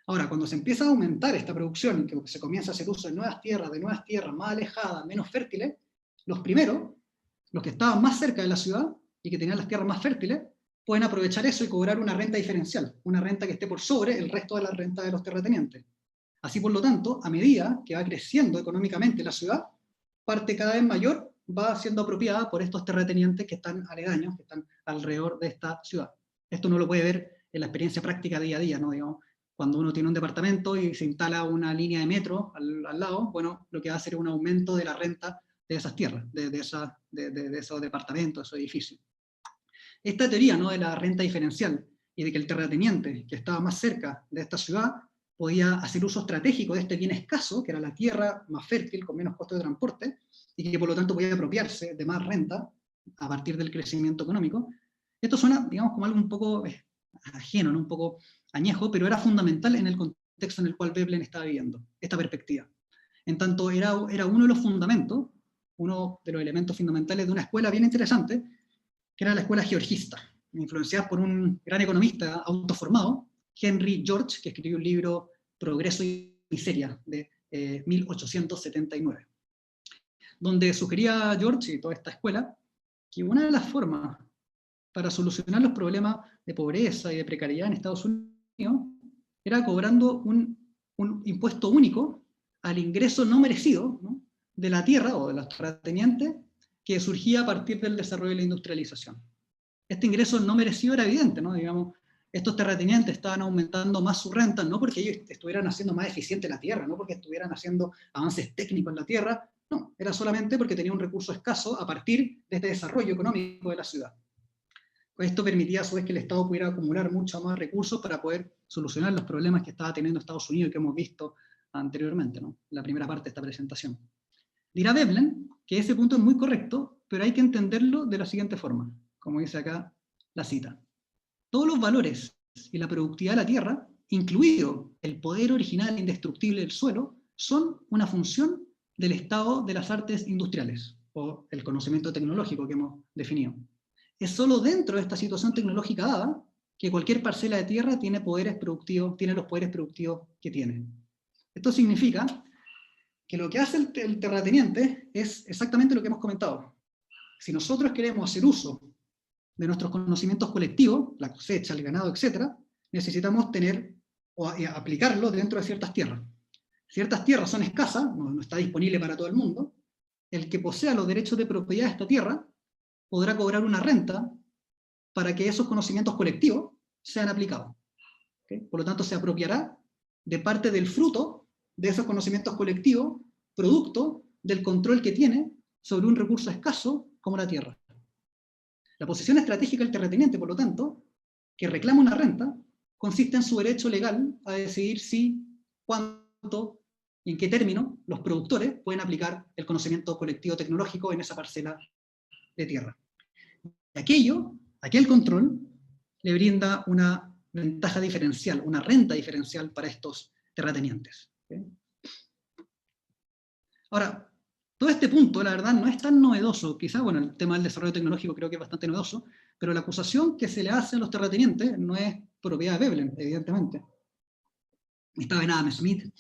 Ahora, cuando se empieza a aumentar esta producción y que se comienza a hacer uso de nuevas tierras más alejadas, menos fértiles, los primeros, los que estaban más cerca de la ciudad y que tenían las tierras más fértiles, pueden aprovechar eso y cobrar una renta diferencial, una renta que esté por sobre el resto de la renta de los terratenientes. Así, por lo tanto, a medida que va creciendo económicamente la ciudad, parte cada vez mayor va siendo apropiada por estos terratenientes que están aledaños, que están alrededor de esta ciudad. Esto uno lo puede ver en la experiencia práctica día a día, ¿no? Digamos, cuando uno tiene un departamento y se instala una línea de metro al lado, bueno, lo que va a hacer es un aumento de la renta de esas tierras, de esos departamentos, esos edificios. Esta teoría, ¿no?, de la renta diferencial y de que el terrateniente que estaba más cerca de esta ciudad podía hacer uso estratégico de este bien escaso, que era la tierra más fértil, con menos costo de transporte, y que por lo tanto podía apropiarse de más renta a partir del crecimiento económico. Esto suena, digamos, como algo un poco ajeno, ¿no?, un poco añejo, pero era fundamental en el contexto en el cual Veblen estaba viviendo, esta perspectiva. En tanto, era uno de los fundamentos, uno de los elementos fundamentales de una escuela bien interesante, que era la escuela georgista, influenciada por un gran economista autoformado, Henry George, que escribió un libro, Progreso y Miseria, de 1879, donde sugería George y toda esta escuela que una de las formas para solucionar los problemas de pobreza y de precariedad en Estados Unidos era cobrando un impuesto único al ingreso no merecido, ¿no?, de la tierra o de los terratenientes que surgía a partir del desarrollo de la industrialización. Este ingreso no merecido era evidente, ¿no? Digamos, estos terratenientes estaban aumentando más su renta, no porque ellos estuvieran haciendo más eficiente la tierra, no porque estuvieran haciendo avances técnicos en la tierra, no, era solamente porque tenía un recurso escaso a partir de este desarrollo económico de la ciudad. Esto permitía a su vez que el Estado pudiera acumular mucho más recursos para poder solucionar los problemas que estaba teniendo Estados Unidos y que hemos visto anteriormente, ¿no?, en la primera parte de esta presentación. Dirá Veblen que ese punto es muy correcto, pero hay que entenderlo de la siguiente forma, como dice acá la cita. Todos los valores y la productividad de la tierra, incluido el poder original e indestructible del suelo, son una función del estado de las artes industriales, o el conocimiento tecnológico que hemos definido. Es solo dentro de esta situación tecnológica dada que cualquier parcela de tierra tiene los poderes productivos que tiene. Esto significa que lo que hace el terrateniente es exactamente lo que hemos comentado. Si nosotros queremos hacer uso de nuestros conocimientos colectivos, la cosecha, el ganado, etc., necesitamos tener o aplicarlo dentro de ciertas tierras. Ciertas tierras son escasas, no está disponible para todo el mundo. El que posea los derechos de propiedad de esta tierra podrá cobrar una renta para que esos conocimientos colectivos sean aplicados. ¿Okay? Por lo tanto, se apropiará de parte del fruto de esos conocimientos colectivos, producto del control que tiene sobre un recurso escaso como la tierra. La posición estratégica del terrateniente, por lo tanto, que reclama una renta, consiste en su derecho legal a decidir si, cuánto y en qué término los productores pueden aplicar el conocimiento colectivo tecnológico en esa parcela de tierra. Aquel control le brinda una ventaja diferencial, una renta diferencial para estos terratenientes. ¿Okay? Ahora, todo este punto, la verdad, no es tan novedoso. Quizá, bueno, el tema del desarrollo tecnológico creo que es bastante novedoso, pero la acusación que se le hace a los terratenientes no es propiedad de Veblen, evidentemente. Estaba en Adam Smith,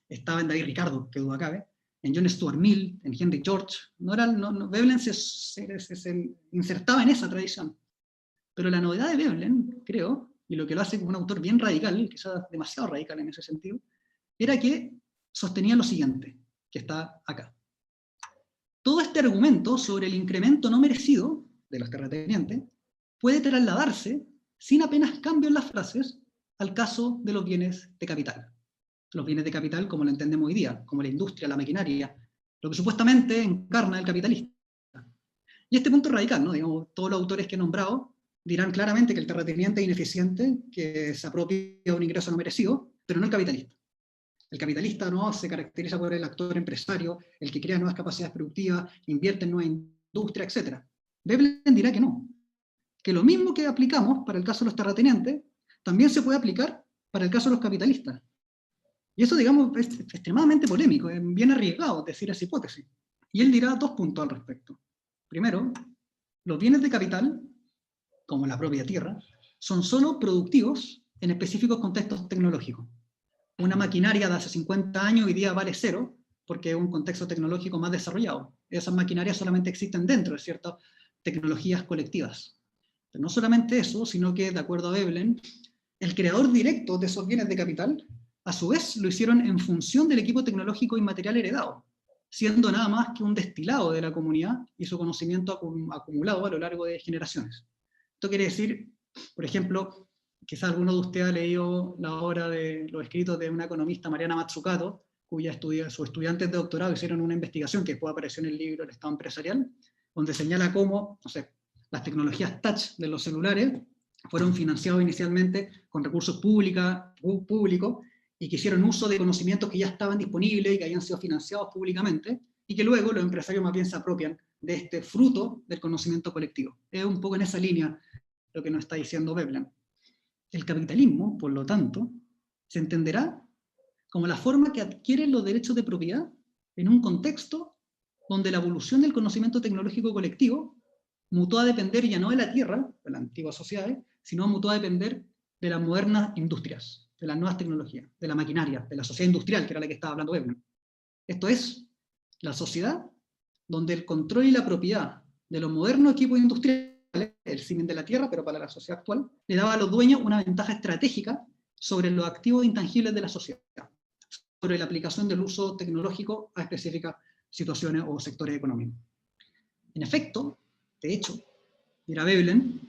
estaba en David Ricardo, que duda cabe, en John Stuart Mill, en Henry George. Veblen se insertaba en esa tradición. Pero la novedad de Veblen, creo, y lo que lo hace como un autor bien radical, quizás demasiado radical en ese sentido, era que sostenía lo siguiente, que está acá. Todo este argumento sobre el incremento no merecido de los terratenientes puede trasladarse, sin apenas cambio en las frases, al caso de los bienes de capital. Los bienes de capital como lo entendemos hoy día, como la industria, la maquinaria, lo que supuestamente encarna el capitalista. Y este punto es radical, ¿no? Digamos, todos los autores que he nombrado dirán claramente que el terrateniente es ineficiente, que se apropia de un ingreso no merecido, pero no el capitalista. El capitalista no se caracteriza por el actor empresario, el que crea nuevas capacidades productivas, invierte en nueva industria, etc. Veblen dirá que no. Que lo mismo que aplicamos para el caso de los terratenientes, también se puede aplicar para el caso de los capitalistas. Y eso, digamos, es extremadamente polémico, es bien arriesgado decir esa hipótesis. Y él dirá 2 puntos al respecto. Primero, los bienes de capital, como la propia tierra, son solo productivos en específicos contextos tecnológicos. Una maquinaria de hace 50 años hoy día vale 0, porque es un contexto tecnológico más desarrollado. Esas maquinarias solamente existen dentro de ciertas tecnologías colectivas. Pero no solamente eso, sino que, de acuerdo a Veblen, el creador directo de esos bienes de capital, a su vez lo hicieron en función del equipo tecnológico inmaterial heredado, siendo nada más que un destilado de la comunidad y su conocimiento acumulado a lo largo de generaciones. Esto quiere decir, por ejemplo, quizás alguno de ustedes ha leído la obra de los escritos de una economista, Mariana Mazzucato, sus estudiantes de doctorado hicieron una investigación que después apareció en el libro El Estado Empresarial, donde señala cómo, no sé, las tecnologías touch de los celulares fueron financiados inicialmente con recursos públicos y que hicieron uso de conocimientos que ya estaban disponibles y que habían sido financiados públicamente, y que luego los empresarios más bien se apropian de este fruto del conocimiento colectivo. Es un poco en esa línea lo que nos está diciendo Veblen. El capitalismo, por lo tanto, se entenderá como la forma que adquieren los derechos de propiedad en un contexto donde la evolución del conocimiento tecnológico colectivo mutó a depender ya no de la tierra, de las antiguas sociedades, sino mutó a depender de las modernas industrias, de las nuevas tecnologías, de la maquinaria, de la sociedad industrial, que era la que estaba hablando Veblen. Esto es la sociedad donde el control y la propiedad de los modernos equipos industriales, el símil de la tierra, pero para la sociedad actual, le daba a los dueños una ventaja estratégica sobre los activos intangibles de la sociedad, sobre la aplicación del uso tecnológico a específicas situaciones o sectores económicos. En efecto, de hecho, dirá Veblen,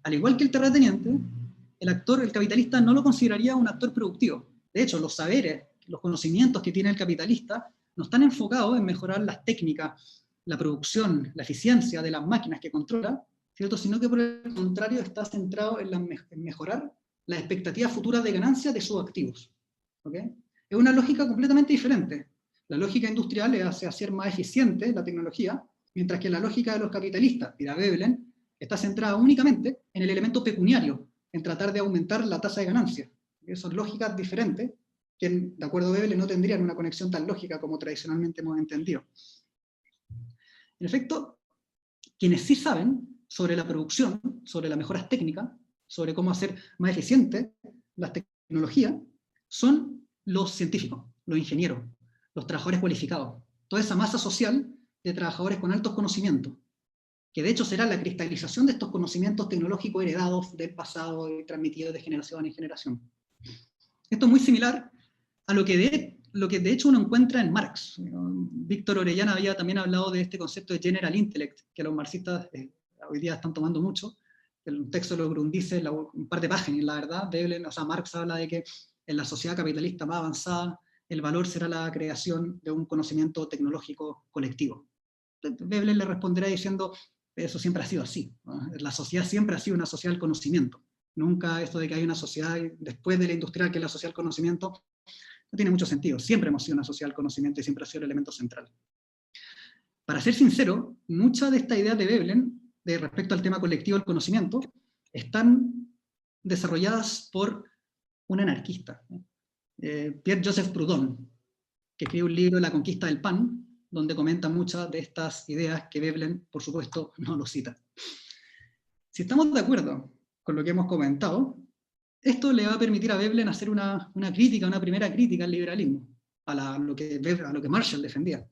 al igual que el terrateniente, el capitalista no lo consideraría un actor productivo. De hecho, los saberes, los conocimientos que tiene el capitalista no están enfocados en mejorar las técnicas, la producción, la eficiencia de las máquinas que controla, ¿cierto? Sino que por el contrario está centrado en mejorar las expectativas futuras de ganancia de sus activos. ¿Okay? Es una lógica completamente diferente. La lógica industrial le hace hacer más eficiente la tecnología, mientras que la lógica de los capitalistas, dirá Veblen, está centrada únicamente en el elemento pecuniario, en tratar de aumentar la tasa de ganancia. Son lógicas diferentes que, de acuerdo a Veblen, no tendrían una conexión tan lógica como tradicionalmente hemos entendido. En efecto, quienes sí saben sobre la producción, sobre las mejoras técnicas, sobre cómo hacer más eficientes las tecnologías, son los científicos, los ingenieros, los trabajadores cualificados, toda esa masa social de trabajadores con altos conocimientos, que de hecho será la cristalización de estos conocimientos tecnológicos heredados del pasado y transmitidos de generación en generación. Esto es muy similar a lo que de hecho uno encuentra en Marx. Víctor Orellana había también hablado de este concepto de general intellect, que los marxistas hoy día están tomando mucho. El texto de los Grundrisse, un par de páginas, la verdad, Veblen, o sea, Marx habla de que en la sociedad capitalista más avanzada, el valor será la creación de un conocimiento tecnológico colectivo. Veblen le responderá diciendo, eso siempre ha sido así, ¿no? La sociedad siempre ha sido una sociedad del conocimiento. Nunca esto de que hay una sociedad después de la industrial que es la sociedad del conocimiento, no tiene mucho sentido. Siempre hemos sido una sociedad del conocimiento y siempre ha sido el elemento central. Para ser sincero, muchas de estas ideas de Veblen, respecto al tema colectivo del conocimiento, están desarrolladas por un anarquista, ¿no? Pierre-Joseph Proudhon, que escribe un libro, La conquista del pan, donde comenta muchas de estas ideas que Veblen, por supuesto, no lo cita. Si estamos de acuerdo con lo que hemos comentado, esto le va a permitir a Veblen hacer una primera crítica al liberalismo, a lo que Marshall defendía.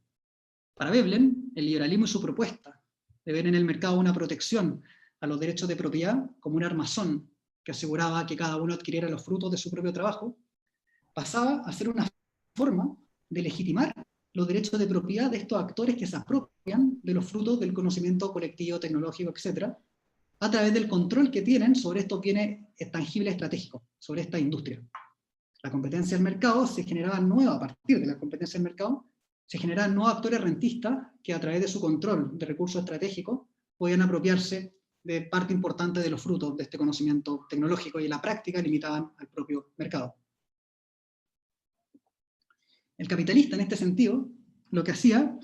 Para Veblen, el liberalismo y su propuesta de ver en el mercado una protección a los derechos de propiedad como un armazón que aseguraba que cada uno adquiriera los frutos de su propio trabajo, pasaba a ser una forma de legitimar los derechos de propiedad de estos actores que se apropian de los frutos del conocimiento colectivo, tecnológico, etc., a través del control que tienen sobre estos bienes tangibles estratégicos, sobre esta industria. La competencia del mercado se generaba nueva, a partir de la competencia del mercado, se generaban nuevos actores rentistas que a través de su control de recursos estratégicos podían apropiarse de parte importante de los frutos de este conocimiento tecnológico y en la práctica limitaban al propio mercado. El capitalista, en este sentido, lo que hacía,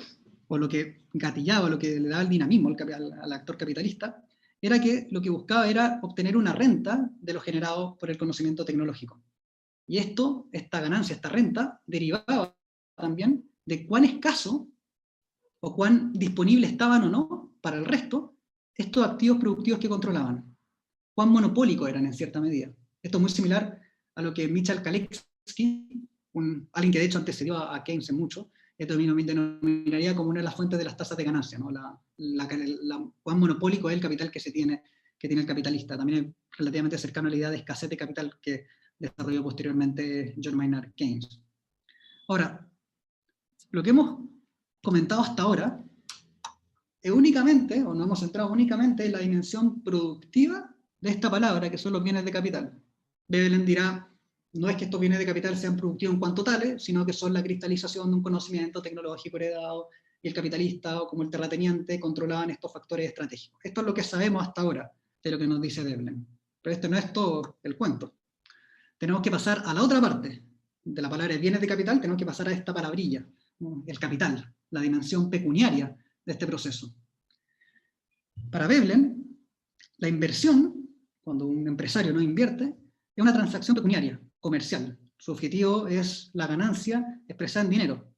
o lo que gatillaba, lo que le daba el dinamismo al actor capitalista, era que lo que buscaba era obtener una renta de lo generado por el conocimiento tecnológico. Y esta ganancia, esta renta, derivaba también de cuán escaso o cuán disponible estaban o no para el resto estos activos productivos que controlaban. Cuán monopólicos eran en cierta medida. Esto es muy similar a lo que Michal Kalecki, alguien que de hecho antecedió a Keynes en mucho, esto denominaría como una de las fuentes de las tasas de ganancia, ¿no? Cuán monopólico es el capital que tiene el capitalista. También es relativamente cercano a la idea de escasez de capital que desarrolló posteriormente John Maynard Keynes. Ahora, lo que hemos comentado hasta ahora es únicamente, o nos hemos centrado únicamente en la dimensión productiva de esta palabra, que son los bienes de capital. Veblen dirá, no es que estos bienes de capital sean productivos en cuanto tales, sino que son la cristalización de un conocimiento tecnológico heredado, y el capitalista, o como el terrateniente, controlaban estos factores estratégicos. Esto es lo que sabemos hasta ahora de lo que nos dice Veblen. Pero este no es todo el cuento. Tenemos que pasar a la otra parte de la palabra bienes de capital, tenemos que pasar a esta palabrilla, ¿no? El capital, la dimensión pecuniaria de este proceso. Para Veblen, la inversión, cuando un empresario no invierte, es una transacción pecuniaria, comercial. Su objetivo es la ganancia expresada en dinero.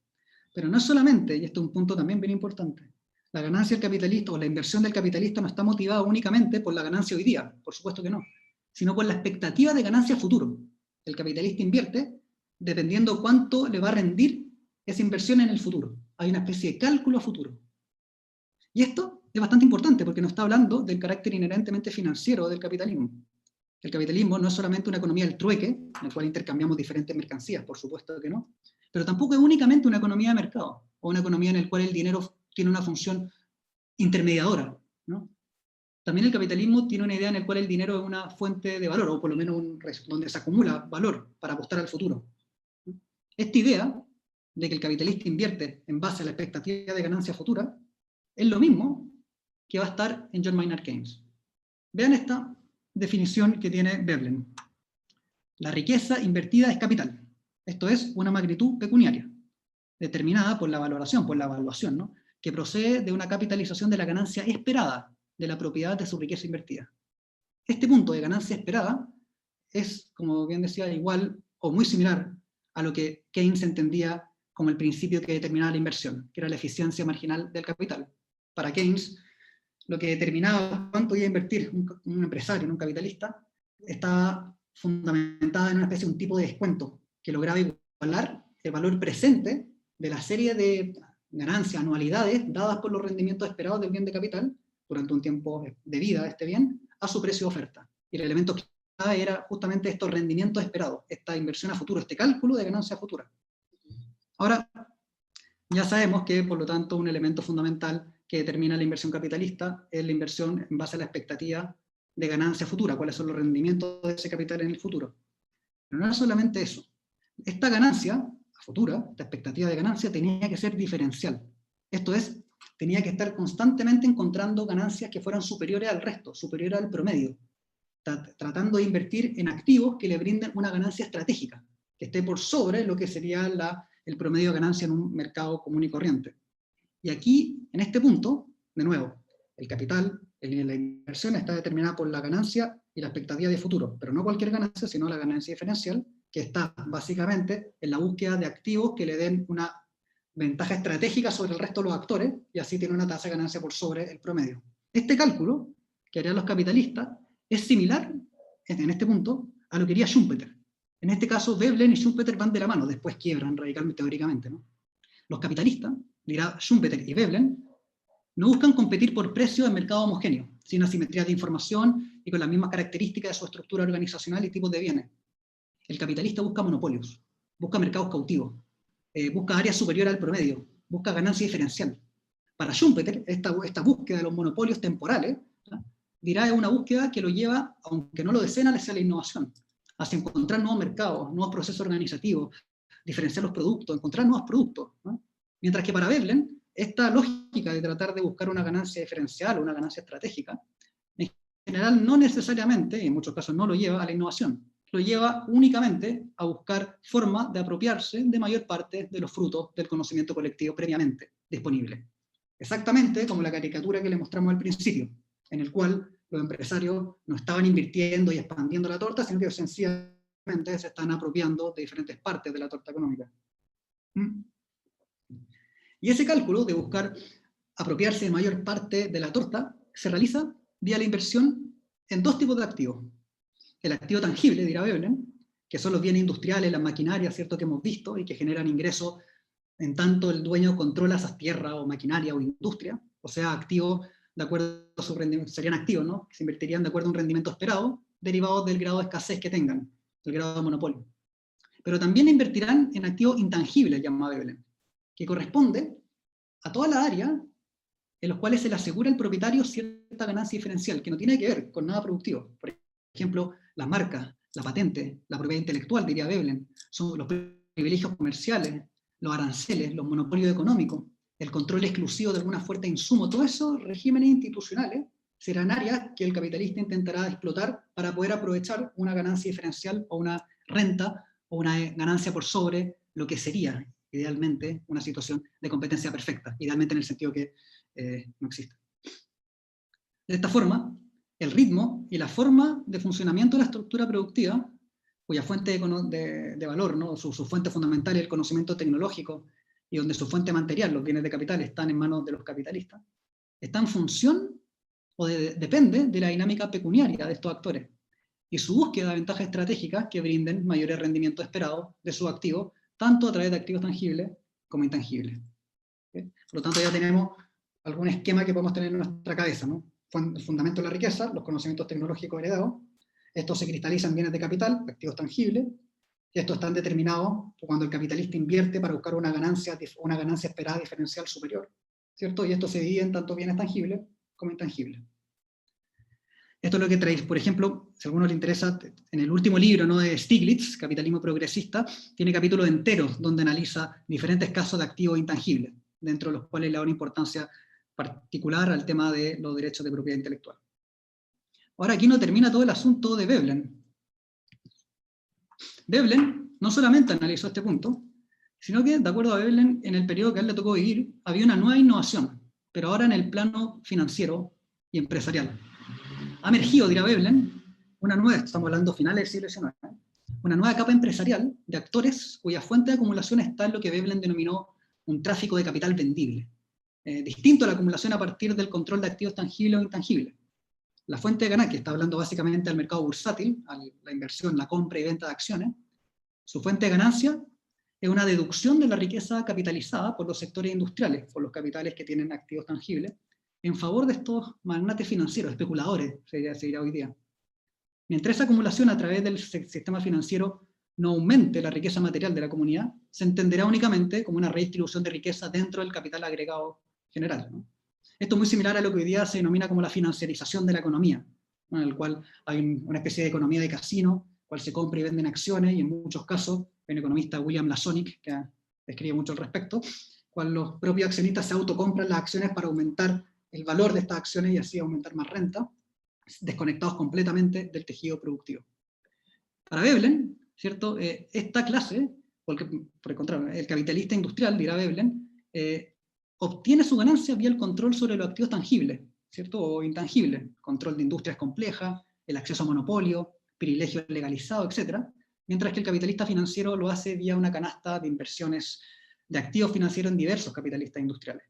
Pero no es solamente, y este es un punto también bien importante, la ganancia del capitalista o la inversión del capitalista no está motivada únicamente por la ganancia hoy día, por supuesto que no, sino por la expectativa de ganancia futuro. El capitalista invierte dependiendo cuánto le va a rendir esa inversión en el futuro. Hay una especie de cálculo a futuro. Y esto es bastante importante porque nos está hablando del carácter inherentemente financiero del capitalismo. El capitalismo no es solamente una economía del trueque, en la cual intercambiamos diferentes mercancías, por supuesto que no, pero tampoco es únicamente una economía de mercado, o una economía en la cual el dinero tiene una función intermediadora, ¿no? También el capitalismo tiene una idea en la cual el dinero es una fuente de valor, o por lo menos donde se acumula valor para apostar al futuro. Esta idea de que el capitalista invierte en base a la expectativa de ganancia futura es lo mismo que va a estar en John Maynard Keynes. Vean esta definición que tiene Veblen. La riqueza invertida es capital. Esto es una magnitud pecuniaria, determinada por la valoración, por la evaluación, ¿no? Que procede de una capitalización de la ganancia esperada de la propiedad de su riqueza invertida. Este punto de ganancia esperada es, como bien decía, igual o muy similar a lo que Keynes entendía como el principio que determinaba la inversión, que era la eficiencia marginal del capital. Para Keynes, lo que determinaba cuánto iba a invertir un empresario, un capitalista, estaba fundamentada en una especie de un tipo de descuento que lograba igualar el valor presente de la serie de ganancias, anualidades, dadas por los rendimientos esperados del bien de capital, durante un tiempo de vida de este bien, a su precio de oferta. Y el elemento clave era justamente estos rendimientos esperados, esta inversión a futuro, este cálculo de ganancia futura. Ahora, ya sabemos que, por lo tanto, un elemento fundamental que determina la inversión capitalista es la inversión en base a la expectativa de ganancia futura, cuáles son los rendimientos de ese capital en el futuro. Pero no es solamente eso. Esta ganancia a futura, esta expectativa de ganancia, tenía que ser diferencial. Esto es, tenía que estar constantemente encontrando ganancias que fueran superiores al resto, superiores al promedio, tratando de invertir en activos que le brinden una ganancia estratégica, que esté por sobre lo que sería el promedio de ganancia en un mercado común y corriente. Y aquí, en este punto, de nuevo, el capital, la inversión está determinada por la ganancia y la expectativa de futuro, pero no cualquier ganancia, sino la ganancia diferencial, que está básicamente en la búsqueda de activos que le den una ventaja estratégica sobre el resto de los actores, y así tiene una tasa de ganancia por sobre el promedio. Este cálculo que harían los capitalistas es similar, en este punto, a lo que haría Schumpeter. En este caso, Veblen y Schumpeter van de la mano, después quiebran radicalmente teóricamente, ¿no? Los capitalistas, dirá Schumpeter y Veblen, no buscan competir por precio en mercado homogéneo, sin asimetría de información y con las mismas características de su estructura organizacional y tipos de bienes. El capitalista busca monopolios, busca mercados cautivos, busca áreas superiores al promedio, busca ganancia diferencial. Para Schumpeter, esta búsqueda de los monopolios temporales, ¿no?, dirá es una búsqueda que lo lleva, aunque no lo deseen, hacia la innovación, hacia encontrar nuevos mercados, nuevos procesos organizativos, diferenciar los productos, encontrar nuevos productos, ¿no? Mientras que para Veblen, esta lógica de tratar de buscar una ganancia diferencial o una ganancia estratégica, en general no necesariamente, y en muchos casos no lo lleva a la innovación, lo lleva únicamente a buscar formas de apropiarse de mayor parte de los frutos del conocimiento colectivo previamente disponible. Exactamente como la caricatura que le mostramos al principio, en el cual los empresarios no estaban invirtiendo y expandiendo la torta, sino que sencillamente se están apropiando de diferentes partes de la torta económica. Y ese cálculo de buscar apropiarse de mayor parte de la torta se realiza vía la inversión en dos tipos de activos. El activo tangible, dirá Veblen, que son los bienes industriales, las maquinarias, ¿cierto?, que hemos visto y que generan ingresos en tanto el dueño controla esas tierras o maquinaria o industria, o sea, activos de acuerdo a su rendimiento, serían activos, ¿no?, que se invertirían de acuerdo a un rendimiento esperado, derivados del grado de escasez que tengan, del grado de monopolio. Pero también invertirán en activos intangibles, llama Veblen, que corresponde a toda la área en los cuales se le asegura al propietario cierta ganancia diferencial, que no tiene que ver con nada productivo. Por ejemplo, las marcas, la patente, la propiedad intelectual, diría Veblen, son los privilegios comerciales, los aranceles, los monopolios económicos, el control exclusivo de alguna fuente de insumo, todos esos regímenes institucionales serán áreas que el capitalista intentará explotar para poder aprovechar una ganancia diferencial o una renta o una ganancia por sobre lo que sería idealmente una situación de competencia perfecta, idealmente en el sentido que no existe. De esta forma, el ritmo y la forma de funcionamiento de la estructura productiva, cuya fuente de valor, ¿no?, su fuente fundamental es el conocimiento tecnológico, y donde su fuente material, los bienes de capital, están en manos de los capitalistas, está en función o depende de la dinámica pecuniaria de estos actores, y su búsqueda de ventajas estratégicas que brinden mayores rendimientos esperados de sus activos, tanto a través de activos tangibles como intangibles. ¿Okay? Por lo tanto, ya tenemos algún esquema que podemos tener en nuestra cabeza, ¿no? El fundamento de la riqueza, los conocimientos tecnológicos heredados, estos se cristalizan en bienes de capital, activos tangibles, y estos están determinados cuando el capitalista invierte para buscar una ganancia esperada diferencial superior, ¿cierto? Y esto se divide en tanto bienes tangibles como intangibles. Esto es lo que traéis, por ejemplo, si a alguno le interesa, en el último libro, ¿no?, de Stiglitz, Capitalismo Progresista, tiene capítulos enteros donde analiza diferentes casos de activos intangibles, dentro de los cuales le da una importancia particular al tema de los derechos de propiedad intelectual. Ahora, aquí no termina todo el asunto de Veblen. Veblen no solamente analizó este punto, sino que, de acuerdo a Veblen, en el periodo que a él le tocó vivir, había una nueva innovación, pero ahora en el plano financiero y empresarial. Ha emergido, dirá Veblen, una nueva, estamos hablando finales del siglo XIX, una nueva capa empresarial de actores cuya fuente de acumulación está en lo que Veblen denominó un tráfico de capital vendible, distinto a la acumulación a partir del control de activos tangibles o intangibles. La fuente de ganancia, que está hablando básicamente del mercado bursátil, a la inversión, la compra y venta de acciones, su fuente de ganancia es una deducción de la riqueza capitalizada por los sectores industriales, por los capitales que tienen activos tangibles, en favor de estos magnates financieros, especuladores, se dirá hoy día. Mientras esa acumulación a través del sistema financiero no aumente la riqueza material de la comunidad, se entenderá únicamente como una redistribución de riqueza dentro del capital agregado general, ¿no? Esto es muy similar a lo que hoy día se denomina como la financiarización de la economía, ¿no?, en el cual hay una especie de economía de casino, cual se compra y venden acciones, y en muchos casos, hay un economista, William Lasonic, que escribe mucho al respecto, cual los propios accionistas se autocompran las acciones para aumentar el valor de estas acciones y así aumentar más renta, desconectados completamente del tejido productivo. Para Veblen, ¿cierto?, esta clase, por el contrario, el capitalista industrial, dirá Veblen, obtiene su ganancia vía el control sobre los activos tangibles, ¿cierto?, o intangibles, control de industrias complejas, el acceso a monopolio, privilegios legalizados, etc., mientras que el capitalista financiero lo hace vía una canasta de inversiones de activos financieros en diversos capitalistas industriales.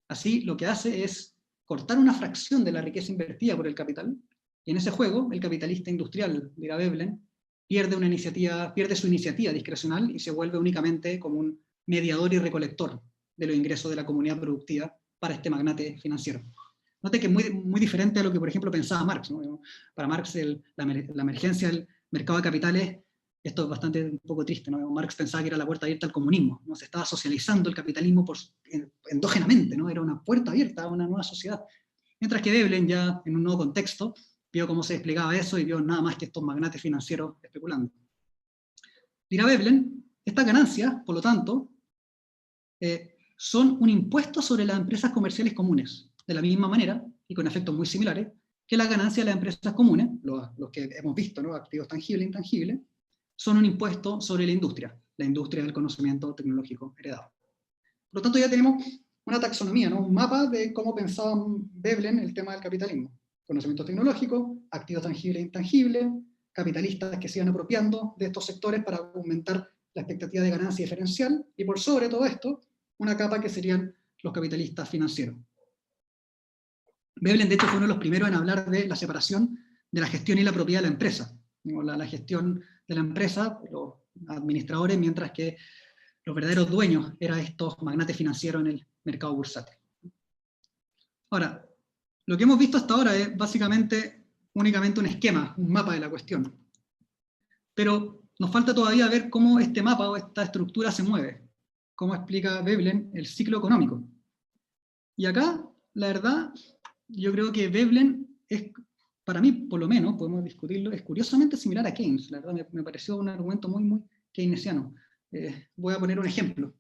Así, lo que hace es cortar una fracción de la riqueza invertida por el capital, y en ese juego, el capitalista industrial, dirá Veblen, pierde su iniciativa discrecional y se vuelve únicamente como un mediador y recolector de los ingresos de la comunidad productiva para este magnate financiero. Note que es muy diferente a lo que, por ejemplo, pensaba Marx, ¿no? Para Marx, la emergencia del mercado de capitales, esto es bastante un poco triste, ¿no? Marx pensaba que era la puerta abierta al comunismo, ¿no? Se estaba socializando el capitalismo endógenamente, ¿no? Era una puerta abierta a una nueva sociedad. Mientras que Veblen, ya en un nuevo contexto, vio cómo se desplegaba eso y vio nada más que estos magnates financieros especulando. Dirá Veblen, estas ganancias, por lo tanto, son un impuesto sobre las empresas comerciales comunes, de la misma manera, y con efectos muy similares, que las ganancias de las empresas comunes, los que hemos visto, ¿no? Activos tangibles e intangibles, son un impuesto sobre la industria del conocimiento tecnológico heredado. Por lo tanto, ya tenemos una taxonomía, ¿no? Un mapa de cómo pensaba Veblen el tema del capitalismo. Conocimiento tecnológico, activos tangibles e intangibles, capitalistas que se iban apropiando de estos sectores para aumentar la expectativa de ganancia diferencial, y por sobre todo esto, una capa que serían los capitalistas financieros. Veblen, de hecho, fue uno de los primeros en hablar de la separación de la gestión y la propiedad de la empresa. La gestión de la empresa, los administradores, mientras que los verdaderos dueños eran estos magnates financieros en el mercado bursátil. Ahora, lo que hemos visto hasta ahora es básicamente únicamente un esquema, un mapa de la cuestión. Pero nos falta todavía ver cómo este mapa o esta estructura se mueve, cómo explica Veblen el ciclo económico. Y acá, la verdad, yo creo que Veblen es, para mí, por lo menos, podemos discutirlo, es curiosamente similar a Keynes. La verdad, me pareció un argumento muy keynesiano. Voy a poner un ejemplo.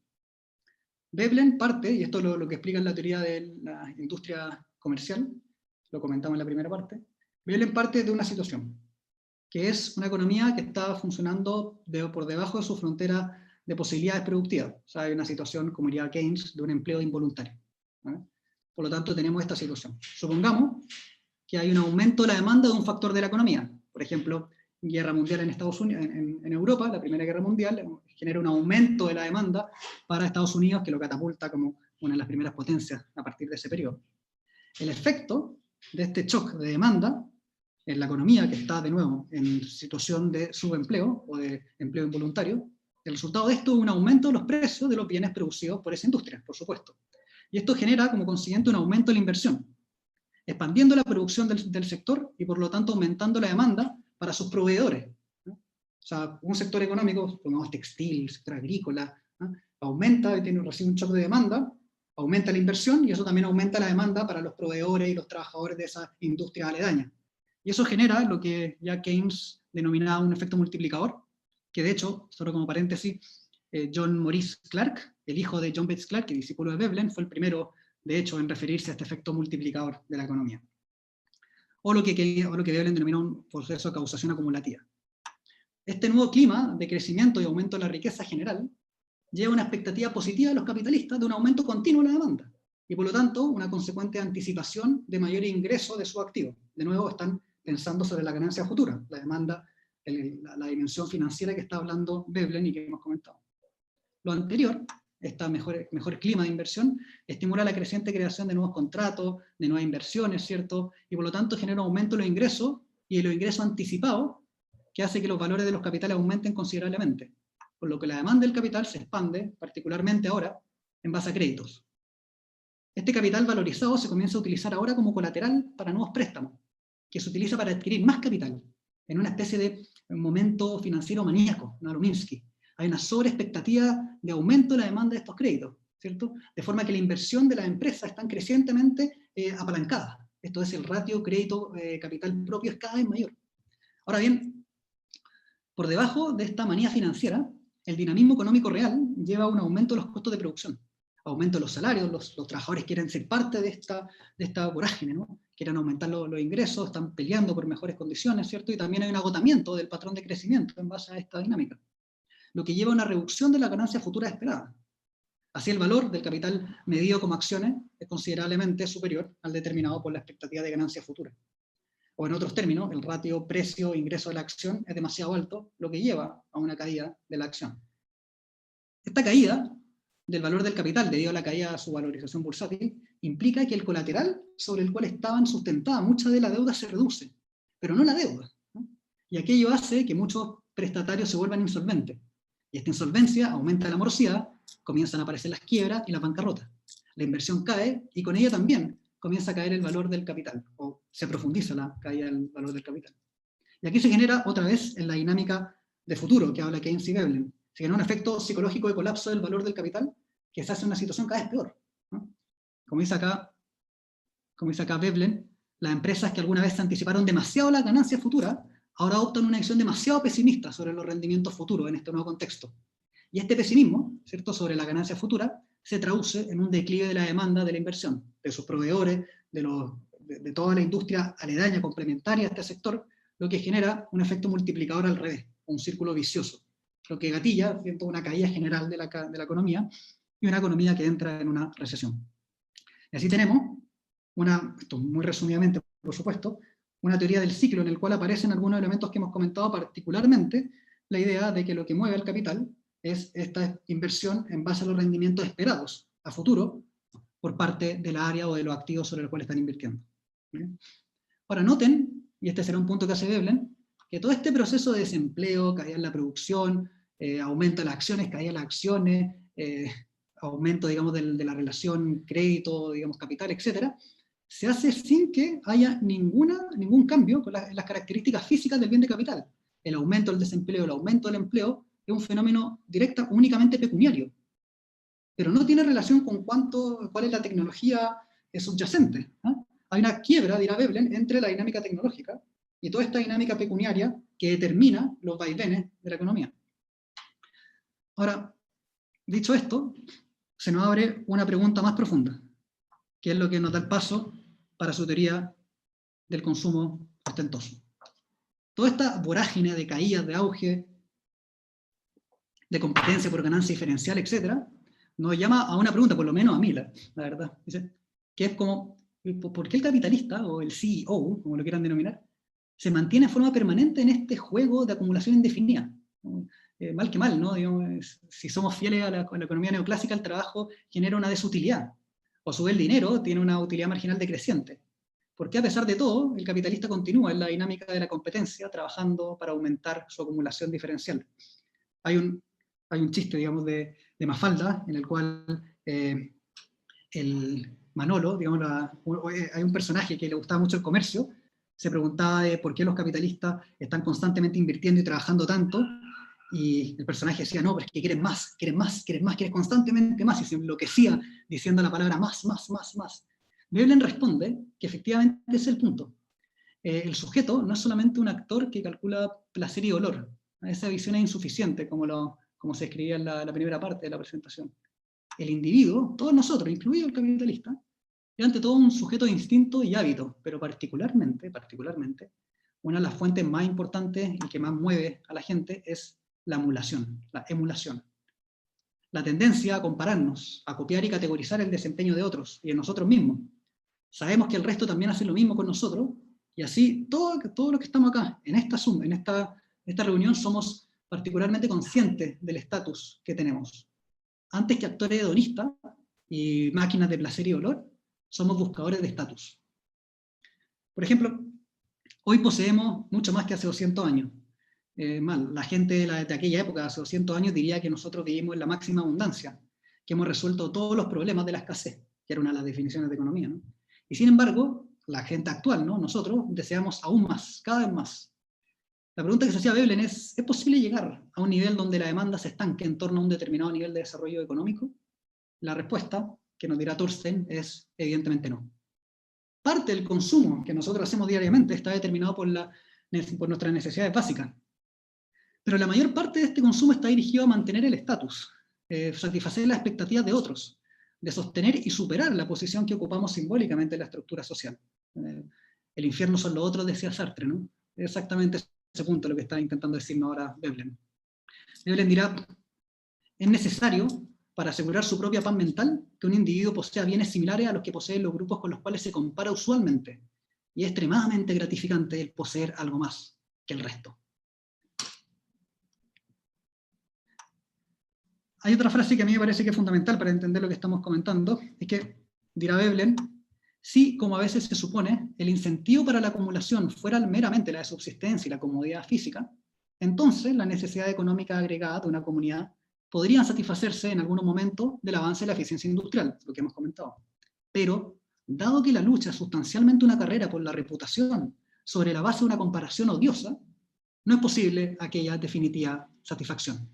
Veblen parte, y esto es lo que explica en la teoría de la industria comercial, lo comentamos en la primera parte, Veblen parte de una situación, que es una economía que está funcionando por debajo de su frontera de posibilidades productivas. O sea, hay una situación, como diría Keynes, de un empleo involuntario, ¿vale? Por lo tanto, tenemos esta situación. Supongamos que hay un aumento de la demanda de un factor de la economía. Por ejemplo, guerra mundial en Estados Unidos, en Europa, la Primera Guerra Mundial, genera un aumento de la demanda para Estados Unidos que lo catapulta como una de las primeras potencias a partir de ese periodo. El efecto de este shock de demanda en la economía, que está de nuevo en situación de subempleo o de empleo involuntario, el resultado de esto es un aumento de los precios de los bienes producidos por esa industria, por supuesto. Y esto genera como consiguiente un aumento de la inversión, expandiendo la producción del sector y por lo tanto aumentando la demanda para sus proveedores, ¿no? O sea, un sector económico, como textil, sector agrícola, ¿no? Recibe un shock de demanda, aumenta la inversión y eso también aumenta la demanda para los proveedores y los trabajadores de esa industria aledaña. Y eso genera lo que ya Keynes denominaba un efecto multiplicador, que de hecho, solo como paréntesis, John Maurice Clark, el hijo de John Bates Clark, y discípulo de Veblen, fue el primero, de hecho, en referirse a este efecto multiplicador de la economía. O lo que Veblen denomina un proceso de causación acumulativa. Este nuevo clima de crecimiento y aumento de la riqueza general lleva una expectativa positiva de los capitalistas de un aumento continuo de la demanda, y por lo tanto una consecuente anticipación de mayor ingreso de sus activos. De nuevo están pensando sobre la ganancia futura, la demanda, la dimensión financiera que está hablando Veblen y que hemos comentado. Lo anterior, este mejor clima de inversión, estimula la creciente creación de nuevos contratos, de nuevas inversiones, ¿cierto? Y por lo tanto genera un aumento de los ingresos y de los ingresos anticipados, que hace que los valores de los capitales aumenten considerablemente, por lo que la demanda del capital se expande, particularmente ahora, en base a créditos. Este capital valorizado se comienza a utilizar ahora como colateral para nuevos préstamos, que se utiliza para adquirir más capital, en una especie de momento financiero maníaco, ¿no? Minsky. Hay una sobreexpectativa de aumento de la demanda de estos créditos, ¿cierto? De forma que la inversión de las empresas están crecientemente apalancadas. Esto es, el ratio crédito-capital propio es cada vez mayor. Ahora bien, por debajo de esta manía financiera, el dinamismo económico real lleva a un aumento de los costos de producción, aumento de los salarios, los trabajadores quieren ser parte de esta vorágine, ¿no? Quieren aumentar los ingresos, están peleando por mejores condiciones, ¿cierto? Y también hay un agotamiento del patrón de crecimiento en base a esta dinámica, lo que lleva a una reducción de la ganancia futura esperada. Así, el valor del capital medido como acciones es considerablemente superior al determinado por la expectativa de ganancia futura. o en otros términos, el ratio precio-ingreso de la acción es demasiado alto, lo que lleva a una caída de la acción. Esta caída del valor del capital, debido a la caída de su valorización bursátil, implica que el colateral sobre el cual estaban sustentadas mucha de la deuda se reduce, pero no la deuda, ¿no? Y aquello hace que muchos prestatarios se vuelvan insolventes. Y esta insolvencia aumenta la morosidad, comienzan a aparecer las quiebras y las bancarrotas. La inversión cae y con ella también comienza a caer el valor del capital, o se profundiza la caída del valor del capital. Y aquí se genera otra vez en la dinámica de futuro que habla Keynes y Veblen. Se genera un efecto psicológico de colapso del valor del capital que se hace una situación cada vez peor, ¿no? Como dice acá Veblen, las empresas que alguna vez se anticiparon demasiado las ganancias futuras, ahora adoptan una visión demasiado pesimista sobre los rendimientos futuros en este nuevo contexto. Y este pesimismo, ¿cierto?, sobre la ganancia futura, se traduce en un declive de la demanda de la inversión, de sus proveedores, de toda la industria aledaña, complementaria a este sector, lo que genera un efecto multiplicador al revés, un círculo vicioso, lo que gatilla, ¿cierto?, una caída general de la economía, y una economía que entra en una recesión. Y así tenemos, esto muy resumidamente, por supuesto, una teoría del ciclo en el cual aparecen algunos elementos que hemos comentado, particularmente la idea de que lo que mueve el capital es esta inversión en base a los rendimientos esperados a futuro por parte de la área o de los activos sobre los cuales están invirtiendo. ¿Bien? Ahora noten, y este será un punto que hace Veblen, que todo este proceso de desempleo, caída en la producción, aumento de las acciones, caída de las acciones, aumento, digamos, de la relación crédito, digamos, capital, etcétera, se hace sin que haya ningún cambio en las características físicas del bien de capital. El aumento del desempleo, el aumento del empleo, es un fenómeno directo, únicamente pecuniario, pero no tiene relación con cuál es la tecnología subyacente, ¿eh? Hay una quiebra, dirá Veblen, entre la dinámica tecnológica y toda esta dinámica pecuniaria que determina los vaivenes de la economía. Ahora, dicho esto, se nos abre una pregunta más profunda, que es lo que nos da el paso para su teoría del consumo ostentoso. Toda esta vorágine de caídas, de auge, de competencia por ganancia diferencial, etc., nos llama a una pregunta, por lo menos a mí, la verdad, ¿sí?, que es como, ¿por qué el capitalista, o el CEO, como lo quieran denominar, se mantiene de forma permanente en este juego de acumulación indefinida? Mal que mal, ¿no? Digamos, si somos fieles a la economía neoclásica, el trabajo genera una desutilidad, o a su vez el dinero tiene una utilidad marginal decreciente. ¿Por qué a pesar de todo el capitalista continúa en la dinámica de la competencia, trabajando para aumentar su acumulación diferencial? Hay un chiste, digamos, de Mafalda, en el cual el Manolo, digamos, hay un personaje que le gustaba mucho el comercio, se preguntaba de por qué los capitalistas están constantemente invirtiendo y trabajando tanto, y el personaje decía, no, pero es que quieren más, quieren más, quieren más, quieren constantemente más, y se enloquecía diciendo la palabra más, más, más, más. Veblen responde que efectivamente ese es el punto. El sujeto no es solamente un actor que calcula placer y dolor. Esa visión es insuficiente, como se escribía en la primera parte de la presentación. El individuo, todos nosotros, incluido el capitalista, es ante todo un sujeto de instinto y hábito, pero particularmente, una de las fuentes más importantes y que más mueve a la gente es la emulación. La tendencia a compararnos, a copiar y categorizar el desempeño de otros y de nosotros mismos. Sabemos que el resto también hace lo mismo con nosotros, y así todos los que estamos acá, en esta reunión, somos particularmente conscientes del estatus que tenemos. Antes que actores hedonistas y máquinas de placer y dolor, somos buscadores de estatus. Por ejemplo, hoy poseemos mucho más que hace 200 años. La gente de aquella época, hace 200 años, diría que nosotros vivimos en la máxima abundancia, que hemos resuelto todos los problemas de la escasez, que era una de las definiciones de economía, ¿no? Y sin embargo, la gente actual, ¿no?, nosotros deseamos aún más, cada vez más. La pregunta que se hacía Veblen es posible llegar a un nivel donde la demanda se estanque en torno a un determinado nivel de desarrollo económico? La respuesta, que nos dirá Thorstein, es evidentemente no. Parte del consumo que nosotros hacemos diariamente está determinado por nuestras necesidades básicas. Pero la mayor parte de este consumo está dirigido a mantener el estatus, satisfacer las expectativas de otros, de sostener y superar la posición que ocupamos simbólicamente en la estructura social. El infierno son los otros, decía Sartre, ¿no? Exactamente ese punto lo que está intentando decirnos ahora Veblen. Veblen dirá, es necesario, para asegurar su propia paz mental, que un individuo posea bienes similares a los que poseen los grupos con los cuales se compara usualmente. y es extremadamente gratificante el poseer algo más que el resto. Hay otra frase que a mí me parece que es fundamental para entender lo que estamos comentando, es que, dirá Veblen, si, como a veces se supone, el incentivo para la acumulación fuera meramente la de subsistencia y la comodidad física, entonces la necesidad económica agregada de una comunidad podrían satisfacerse en algún momento del avance de la eficiencia industrial, lo que hemos comentado. Pero, dado que la lucha es sustancialmente una carrera por la reputación sobre la base de una comparación odiosa, no es posible aquella definitiva satisfacción.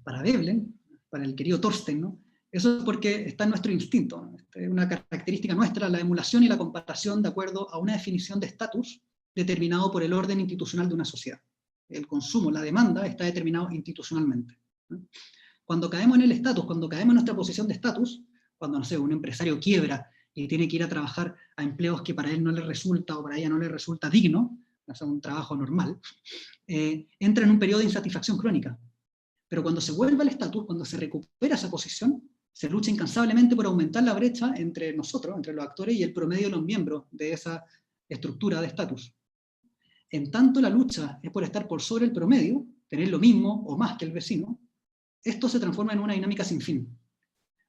Para Veblen, para el querido Thorstein, ¿no? Eso es porque está en nuestro instinto, ¿no? Es una característica nuestra, la emulación y la comparación de acuerdo a una definición de estatus determinado por el orden institucional de una sociedad. El consumo, la demanda, está determinado institucionalmente, ¿no? Cuando caemos en el estatus, cuando caemos en nuestra posición de estatus, cuando, no sé, un empresario quiebra y tiene que ir a trabajar a empleos que para él no le resulta o para ella no le resulta digno, o sea, un trabajo normal, entra en un periodo de insatisfacción crónica. Pero cuando se vuelve al estatus, cuando se recupera esa posición, se lucha incansablemente por aumentar la brecha entre nosotros, entre los actores y el promedio de los miembros de esa estructura de estatus. En tanto la lucha es por estar por sobre el promedio, tener lo mismo o más que el vecino, esto se transforma en una dinámica sin fin.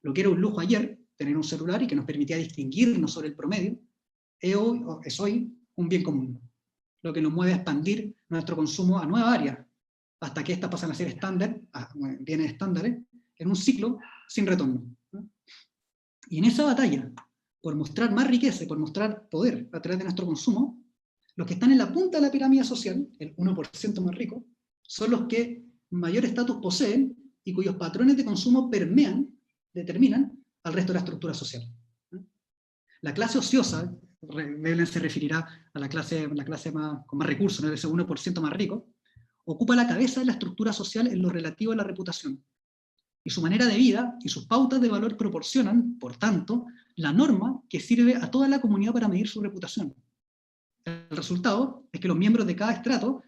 Lo que era un lujo ayer, tener un celular y que nos permitía distinguirnos sobre el promedio, es hoy un bien común, lo que nos mueve a expandir nuestro consumo a nuevas áreas, hasta que estas pasan a ser estándar, bienes estándares, en un ciclo sin retorno. Y en esa batalla, por mostrar más riqueza y por mostrar poder a través de nuestro consumo, los que están en la punta de la pirámide social, el 1% más rico, son los que mayor estatus poseen y cuyos patrones de consumo determinan al resto de la estructura social. La clase ociosa, Veblen se referirá a la clase con más recursos, ¿no? Ese 1% más rico, ocupa la cabeza de la estructura social en lo relativo a la reputación. Y su manera de vida y sus pautas de valor proporcionan, por tanto, la norma que sirve a toda la comunidad para medir su reputación. El resultado es que los miembros de cada estrato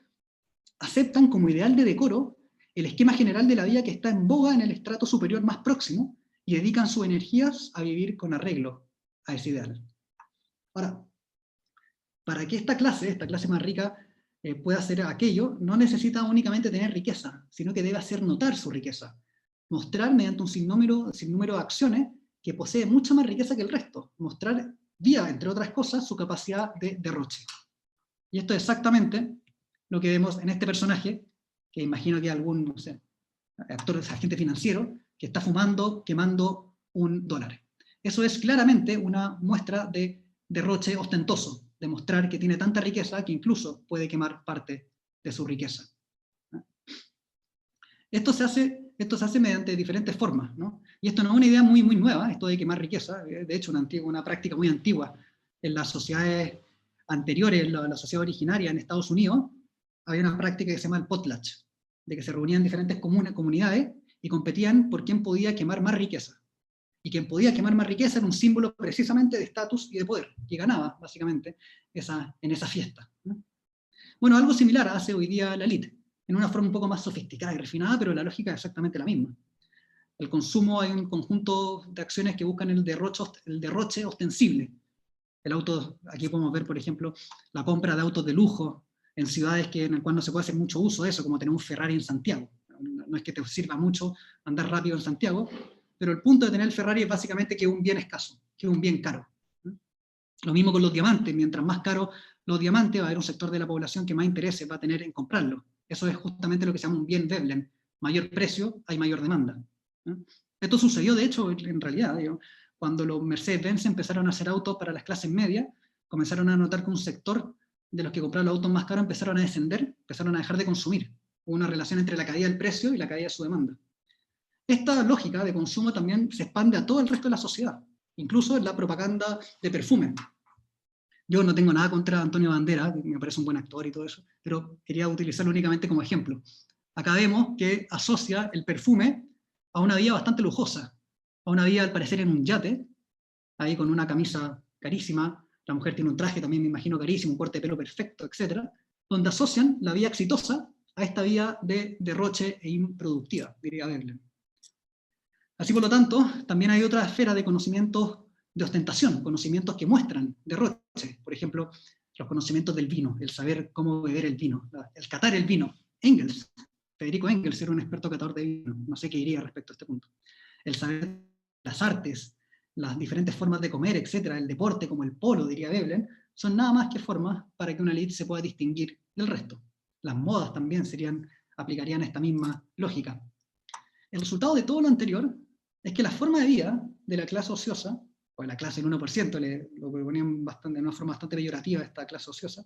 aceptan como ideal de decoro el esquema general de la vida que está en boga en el estrato superior más próximo y dedican sus energías a vivir con arreglo a ese ideal. Ahora, para que esta clase más rica, pueda hacer aquello, no necesita únicamente tener riqueza, sino que debe hacer notar su riqueza. Mostrar mediante un sinnúmero de acciones que posee mucha más riqueza que el resto. Mostrar vía, entre otras cosas, su capacidad de derroche. Y esto es exactamente lo que vemos en este personaje, que imagino que algún, no sé, actor, agente financiero, que está fumando, quemando $1. Eso es claramente una muestra de derroche ostentoso, de mostrar que tiene tanta riqueza que incluso puede quemar parte de su riqueza. Esto se hace mediante diferentes formas, ¿no? Y esto no es una idea muy nueva, esto de quemar riqueza, de hecho una práctica muy antigua. En las sociedades anteriores, la sociedad originaria en Estados Unidos, había una práctica que se llama el potlatch, de que se reunían diferentes comunidades y competían por quién podía quemar más riqueza. Y quien podía quemar más riqueza era un símbolo precisamente de estatus y de poder, que ganaba, básicamente, en esa fiesta, ¿no? Bueno, algo similar hace hoy día la élite, en una forma un poco más sofisticada y refinada, pero la lógica es exactamente la misma. El consumo, hay un conjunto de acciones que buscan el derroche ostensible. Aquí podemos ver, por ejemplo, la compra de autos de lujo en ciudades en las cuales no se puede hacer mucho uso de eso, como tener un Ferrari en Santiago. No es que te sirva mucho andar rápido en Santiago, pero el punto de tener el Ferrari es básicamente que es un bien escaso, que es un bien caro. Lo mismo con los diamantes, mientras más caros los diamantes, va a haber un sector de la población que más interés va a tener en comprarlo. Eso es justamente lo que se llama un bien Veblen. Mayor precio, hay mayor demanda. Esto sucedió, de hecho, en realidad, cuando los Mercedes-Benz empezaron a hacer autos para las clases medias, comenzaron a notar que un sector de los que compraron los autos más caros empezaron a descender, empezaron a dejar de consumir. Hubo una relación entre la caída del precio y la caída de su demanda. Esta lógica de consumo también se expande a todo el resto de la sociedad, incluso en la propaganda de perfume. Yo no tengo nada contra Antonio Banderas, me parece un buen actor y todo eso, pero quería utilizarlo únicamente como ejemplo. Acá vemos que asocia el perfume a una vida bastante lujosa, a una vida al parecer en un yate, ahí con una camisa carísima, la mujer tiene un traje también me imagino carísimo, un corte de pelo perfecto, etc., donde asocian la vida exitosa a esta vida de derroche e improductiva, diría Veblen. Así por lo tanto, también hay otra esfera de conocimientos de ostentación, conocimientos que muestran derroche. Por ejemplo, los conocimientos del vino, el saber cómo beber el vino, el catar el vino. Federico Engels era un experto catador de vino, no sé qué diría respecto a este punto. El saber las artes, las diferentes formas de comer, etcétera, el deporte como el polo, diría Veblen, son nada más que formas para que una élite se pueda distinguir del resto. Las modas también aplicarían esta misma lógica. El resultado de todo lo anterior es que la forma de vida de la clase ociosa, o de la clase del 1%, lo proponían de una forma bastante peyorativa esta clase ociosa,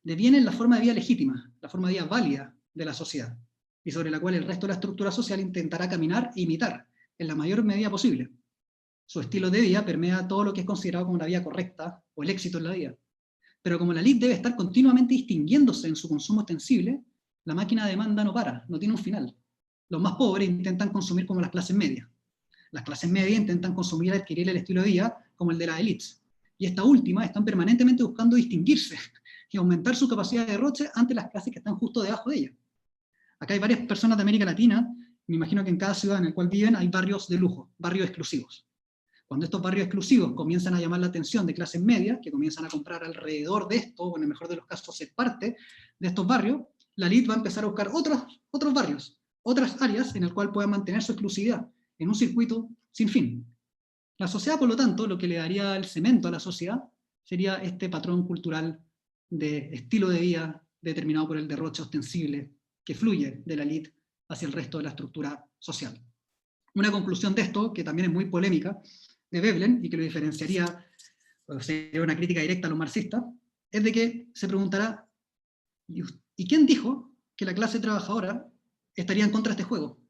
deviene en la forma de vida legítima, la forma de vida válida de la sociedad, y sobre la cual el resto de la estructura social intentará caminar e imitar en la mayor medida posible. Su estilo de vida permea todo lo que es considerado como la vida correcta o el éxito en la vida. Pero como la élite debe estar continuamente distinguiéndose en su consumo ostensible, la máquina de demanda no para, no tiene un final. Los más pobres intentan consumir como las clases medias. Las clases medias intentan consumir y adquirir el estilo de vida como el de las élites. Y estas últimas están permanentemente buscando distinguirse y aumentar su capacidad de derroche ante las clases que están justo debajo de ellas. Acá hay varias personas de América Latina, me imagino que en cada ciudad en la cual viven hay barrios de lujo, barrios exclusivos. Cuando estos barrios exclusivos comienzan a llamar la atención de clases medias, que comienzan a comprar alrededor de esto, o en el mejor de los casos ser parte de estos barrios, la élite va a empezar a buscar otros barrios, otras áreas en las cuales puedan mantener su exclusividad, en un circuito sin fin. La sociedad, por lo tanto, lo que le daría el cemento a la sociedad sería este patrón cultural de estilo de vida determinado por el derroche ostensible que fluye de la élite hacia el resto de la estructura social. Una conclusión de esto, que también es muy polémica, de Veblen, y que lo diferenciaría, o sería una crítica directa a los marxistas, es de que se preguntará, ¿y quién dijo que la clase trabajadora estaría en contra de este juego?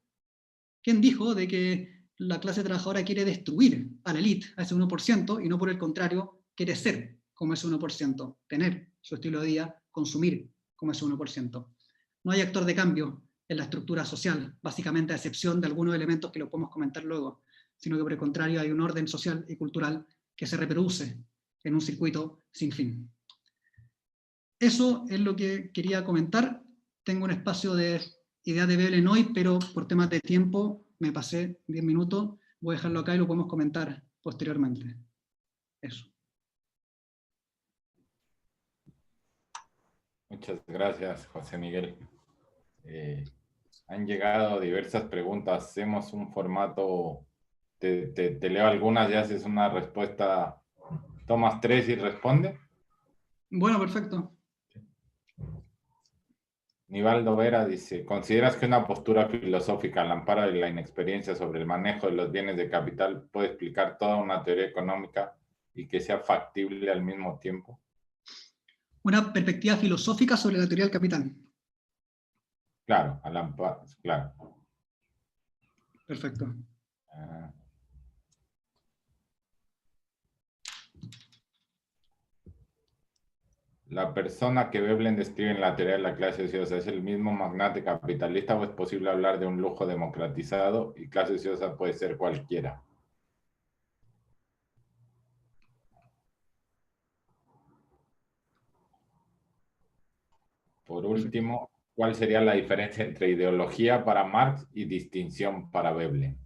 ¿Quién dijo de que la clase trabajadora quiere destruir a la élite, a ese 1%, y no por el contrario, quiere ser como ese 1%, tener su estilo de vida, consumir como ese 1%? No hay actor de cambio en la estructura social, básicamente a excepción de algunos elementos que lo podemos comentar luego, sino que por el contrario hay un orden social y cultural que se reproduce en un circuito sin fin. Eso es lo que quería comentar. Tengo un espacio de ideas de Veblen hoy, pero por temas de tiempo me pasé 10 minutos. Voy a dejarlo acá y lo podemos comentar posteriormente. Eso. Muchas gracias, José Miguel. Han llegado diversas preguntas. Hacemos un formato, te leo algunas y haces una respuesta. Tomas 3 y responde. Bueno, perfecto. Nivaldo Vera dice, ¿consideras que una postura filosófica al amparo de la inexperiencia sobre el manejo de los bienes de capital puede explicar toda una teoría económica y que sea factible al mismo tiempo? Una perspectiva filosófica sobre la teoría del capital. Claro, al amparo, claro. Perfecto. ¿La persona que Veblen describe en la teoría de la clase ociosa es el mismo magnate capitalista o es posible hablar de un lujo democratizado y clase ociosa puede ser cualquiera? Por último, ¿cuál sería la diferencia entre ideología para Marx y distinción para Veblen?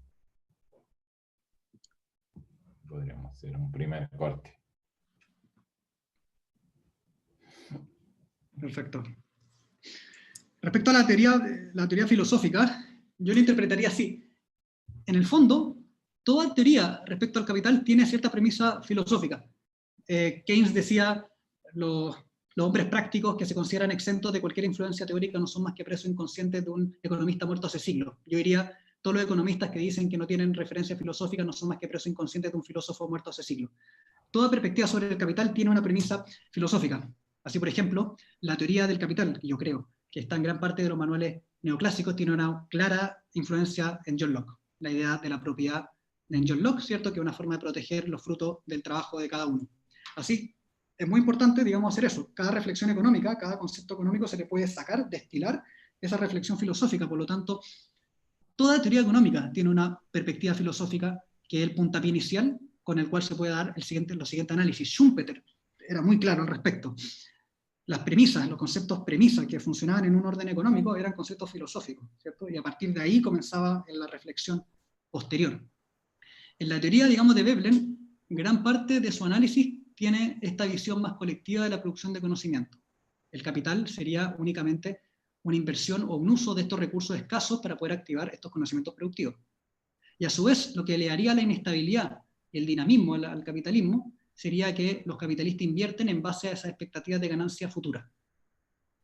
Podríamos hacer un primer corte. Perfecto. Respecto a la teoría filosófica, yo la interpretaría así. En el fondo, toda teoría respecto al capital tiene cierta premisa filosófica. Keynes decía, los hombres prácticos que se consideran exentos de cualquier influencia teórica no son más que presos inconscientes de un economista muerto hace siglos. Yo diría, todos los economistas que dicen que no tienen referencia filosófica no son más que presos inconscientes de un filósofo muerto hace siglos. Toda perspectiva sobre el capital tiene una premisa filosófica. Así, por ejemplo, la teoría del capital, que yo creo que está en gran parte de los manuales neoclásicos, tiene una clara influencia en John Locke. La idea de la propiedad en John Locke, ¿cierto? Que es una forma de proteger los frutos del trabajo de cada uno. Así, es muy importante, digamos, hacer eso. Cada reflexión económica, cada concepto económico se le puede sacar, destilar esa reflexión filosófica. Por lo tanto, toda teoría económica tiene una perspectiva filosófica que es el puntapié inicial con el cual se puede dar los siguientes análisis. Schumpeter era muy claro al respecto. Las premisas, los conceptos premisas que funcionaban en un orden económico eran conceptos filosóficos, ¿cierto? Y a partir de ahí comenzaba la reflexión posterior. En la teoría, digamos, de Veblen, gran parte de su análisis tiene esta visión más colectiva de la producción de conocimiento. El capital sería únicamente una inversión o un uso de estos recursos escasos para poder activar estos conocimientos productivos. Y a su vez, lo que le haría la inestabilidad y el dinamismo al capitalismo sería que los capitalistas invierten en base a esas expectativas de ganancia futura.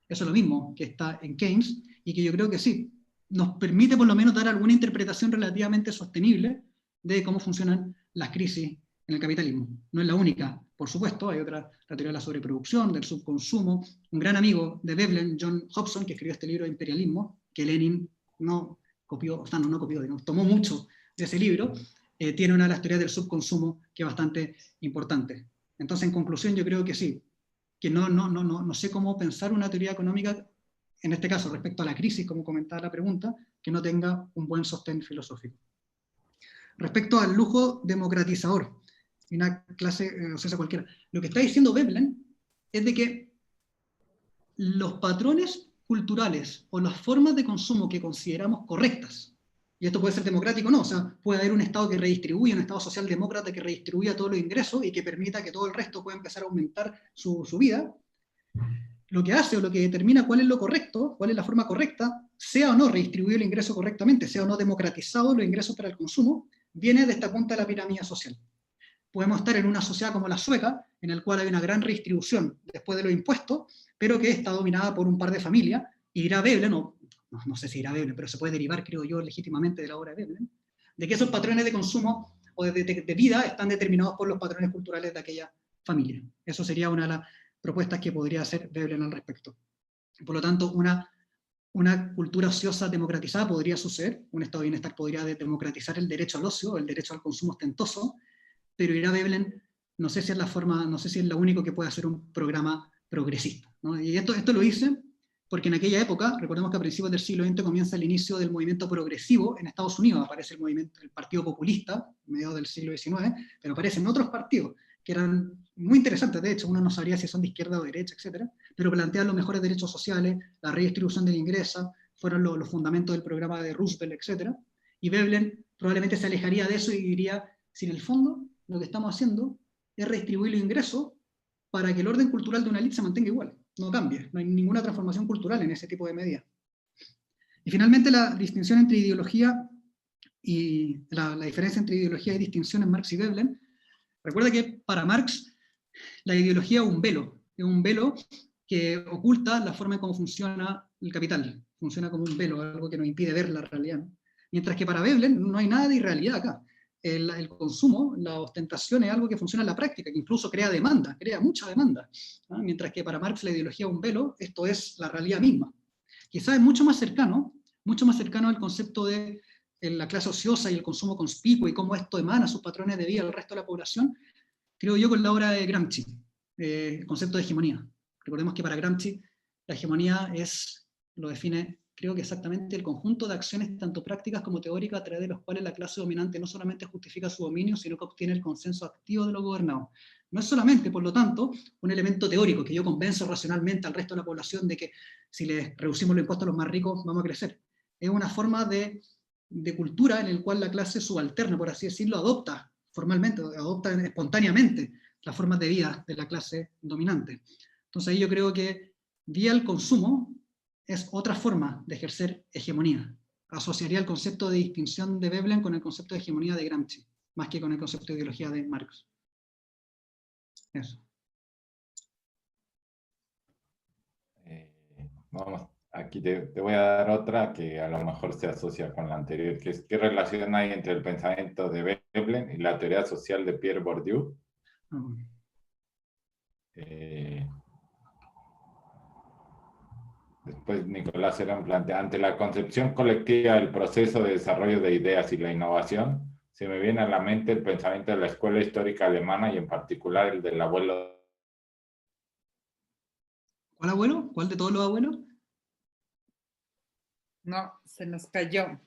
Eso es lo mismo que está en Keynes, y que yo creo que sí, nos permite por lo menos dar alguna interpretación relativamente sostenible de cómo funcionan las crisis en el capitalismo. No es la única, por supuesto, hay otra, la teoría de la sobreproducción, del subconsumo. Un gran amigo de Veblen, John Hobson, que escribió este libro de Imperialismo, que Lenin no copió, o sea, no copió, tomó mucho de ese libro, tiene una de las teorías del subconsumo que es bastante importante. Entonces, en conclusión, yo creo que sí, que no sé cómo pensar una teoría económica, en este caso respecto a la crisis, como comentaba la pregunta, que no tenga un buen sostén filosófico. Respecto al lujo democratizador, una clase, no sé si cualquiera, lo que está diciendo Veblen es de que los patrones culturales o las formas de consumo que consideramos correctas, y esto puede ser democrático o no, o sea, puede haber un Estado que redistribuya, un Estado socialdemócrata que redistribuya todos los ingresos y que permita que todo el resto pueda empezar a aumentar su vida. Lo que hace o lo que determina cuál es lo correcto, cuál es la forma correcta, sea o no redistribuido el ingreso correctamente, sea o no democratizado los ingresos para el consumo, viene de esta punta de la pirámide social. Podemos estar en una sociedad como la sueca, en la cual hay una gran redistribución después de los impuestos, pero que está dominada por un par de familias, y dirá Veblen, no sé si dirá Veblen, pero se puede derivar, creo yo, legítimamente de la obra de Veblen, de que esos patrones de consumo o de vida están determinados por los patrones culturales de aquella familia. Eso sería una de las propuestas que podría hacer Veblen al respecto. Por lo tanto, una cultura ociosa democratizada podría suceder, un estado de bienestar podría democratizar el derecho al ocio, el derecho al consumo ostentoso, pero irá Veblen, no sé si es la forma, no sé si es lo único que puede hacer un programa progresista, ¿no? Y esto lo hice porque en aquella época, recordemos que a principios del siglo XX comienza el inicio del movimiento progresivo en Estados Unidos, aparece el Partido Populista, a mediados del siglo XIX, pero aparecen otros partidos que eran muy interesantes, de hecho, uno no sabría si son de izquierda o derecha, etc., pero plantean los mejores derechos sociales, la redistribución del ingreso, fueron los fundamentos del programa de Roosevelt, etc., y Veblen probablemente se alejaría de eso y diría, si en el fondo lo que estamos haciendo es redistribuir los ingresos para que el orden cultural de una élite se mantenga igual, no cambie, no hay ninguna transformación cultural en ese tipo de medidas. Y finalmente la distinción entre ideología y la diferencia entre ideología y distinción en Marx y Veblen. Recuerda que para Marx la ideología es un velo que oculta la forma en cómo funciona el capital, funciona como un velo, algo que nos impide ver la realidad, ¿no? Mientras que para Veblen no hay nada de irrealidad acá. El consumo, la ostentación es algo que funciona en la práctica, que incluso crea demanda, crea mucha demanda, ¿no? Mientras que para Marx la ideología es un velo, esto es la realidad misma. Quizás es mucho más cercano al concepto de la clase ociosa y el consumo conspicuo y cómo esto emana sus patrones de vida al resto de la población, creo yo, con la obra de Gramsci, el concepto de hegemonía. Recordemos que para Gramsci la hegemonía lo define, creo que exactamente, el conjunto de acciones tanto prácticas como teóricas a través de los cuales la clase dominante no solamente justifica su dominio, sino que obtiene el consenso activo de los gobernados. No es solamente, por lo tanto, un elemento teórico que yo convenzo racionalmente al resto de la población de que si les reducimos los impuestos a los más ricos vamos a crecer. Es una forma de cultura en la cual la clase subalterna, por así decirlo, adopta formalmente, adopta espontáneamente las formas de vida de la clase dominante. Entonces ahí yo creo que vía el consumo es otra forma de ejercer hegemonía. Asociaría el concepto de distinción de Veblen con el concepto de hegemonía de Gramsci, más que con el concepto de ideología de Marx. Eso. Vamos, aquí te voy a dar otra que a lo mejor se asocia con la anterior, que es ¿qué relación hay entre el pensamiento de Veblen y la teoría social de Pierre Bourdieu? Después Nicolás Herón plantea, ante la concepción colectiva del proceso de desarrollo de ideas y la innovación, se me viene a la mente el pensamiento de la escuela histórica alemana y en particular el del abuelo. ¿Cuál abuelo? ¿Cuál de todos los abuelos? No, se nos cayó.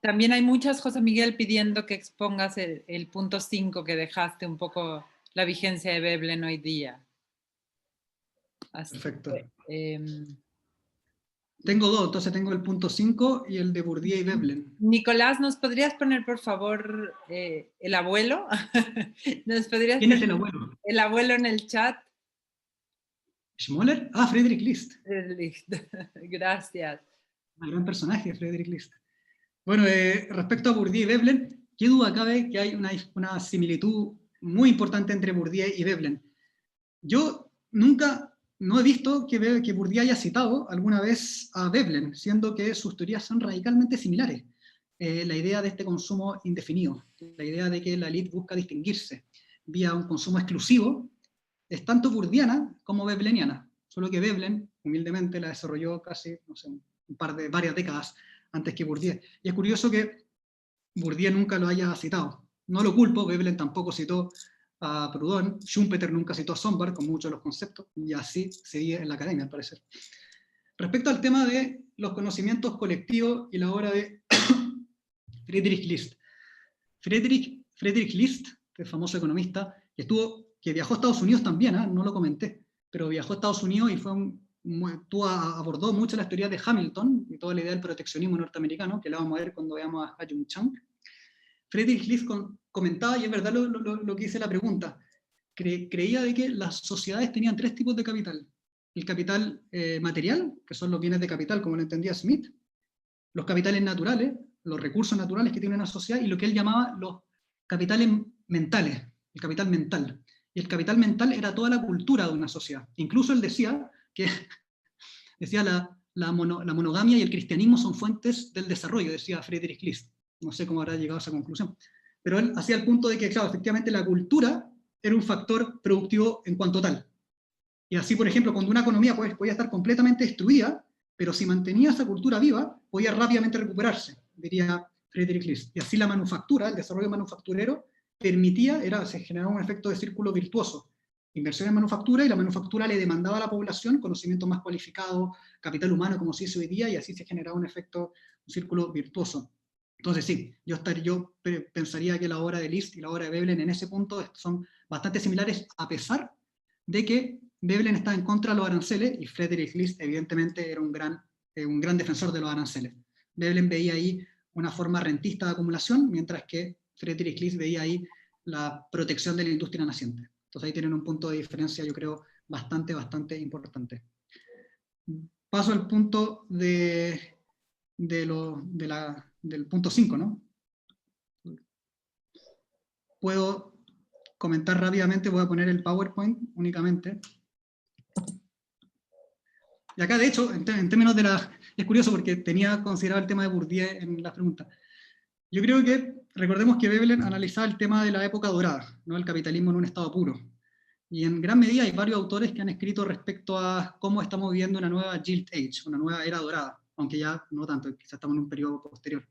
También hay muchas, José Miguel, pidiendo que expongas el punto 5 que dejaste, un poco la vigencia de Veblen hoy día. Así Perfecto. que, Tengo dos, entonces tengo el punto 5 y el de Bourdieu y Veblen. Nicolás, ¿nos podrías poner, por favor, el abuelo? ¿Nos podrías ¿Quién es poner el abuelo? el abuelo en el chat? ¿Schmoller? Ah, Friedrich List. Gracias. Un gran personaje, Friedrich List. Bueno, respecto a Bourdieu y Veblen, qué duda cabe que hay una similitud muy importante entre Bourdieu y Veblen. Yo nunca, no he visto que Bourdieu haya citado alguna vez a Veblen, siendo que sus teorías son radicalmente similares. La idea de este consumo indefinido, la idea de que la élite busca distinguirse vía un consumo exclusivo, es tanto bourdiana como vebleniana, solo que Veblen, humildemente, la desarrolló casi, no sé, varias décadas antes que Bourdieu. Y es curioso que Bourdieu nunca lo haya citado. No lo culpo, Veblen tampoco citó a Proudhon, Schumpeter nunca citó a Sombart con muchos de los conceptos, y así seguía en la academia, al parecer. Respecto al tema de los conocimientos colectivos y la obra de Friedrich List. Friedrich List, el famoso economista, que viajó a Estados Unidos también, no lo comenté, pero viajó a Estados Unidos y abordó mucho las teorías de Hamilton y toda la idea del proteccionismo norteamericano, que la vamos a ver cuando veamos a Jung Chang. Friedrich List comentaba, y es verdad lo que dice la pregunta, creía de que las sociedades tenían tres tipos de capital. El capital material, que son los bienes de capital, como lo entendía Smith, los capitales naturales, los recursos naturales que tiene una sociedad, y lo que él llamaba los capitales mentales, el capital mental. Y el capital mental era toda la cultura de una sociedad. Incluso él decía que la monogamia y el cristianismo son fuentes del desarrollo, decía Friedrich List. No sé cómo habrá llegado a esa conclusión. Pero él hacía el punto de que, claro, efectivamente la cultura era un factor productivo en cuanto tal. Y así, por ejemplo, cuando una economía podía estar completamente destruida, pero si mantenía esa cultura viva, podía rápidamente recuperarse, diría Friedrich List. Y así la manufactura, el desarrollo manufacturero, se generaba un efecto de círculo virtuoso. Inversión en manufactura, y la manufactura le demandaba a la población conocimiento más cualificado, capital humano, como se dice hoy día, y así se generaba un círculo virtuoso. Entonces sí, yo pensaría que la obra de List y la obra de Veblen en ese punto son bastante similares, a pesar de que Veblen estaba en contra de los aranceles y Friedrich List evidentemente era un gran defensor de los aranceles. Veblen veía ahí una forma rentista de acumulación, mientras que Friedrich List veía ahí la protección de la industria naciente. Entonces ahí tienen un punto de diferencia, yo creo, bastante importante. Paso al punto del punto 5, ¿no? Puedo comentar rápidamente, voy a poner el PowerPoint únicamente. Y acá, de hecho, en términos de es curioso porque tenía considerado el tema de Bourdieu en las preguntas. Yo creo que, recordemos que Veblen analizaba el tema de la época dorada, ¿no? El capitalismo en un estado puro. Y en gran medida hay varios autores que han escrito respecto a cómo estamos viviendo una nueva Gilt Age, una nueva era dorada, aunque ya no tanto, quizás estamos en un periodo posterior.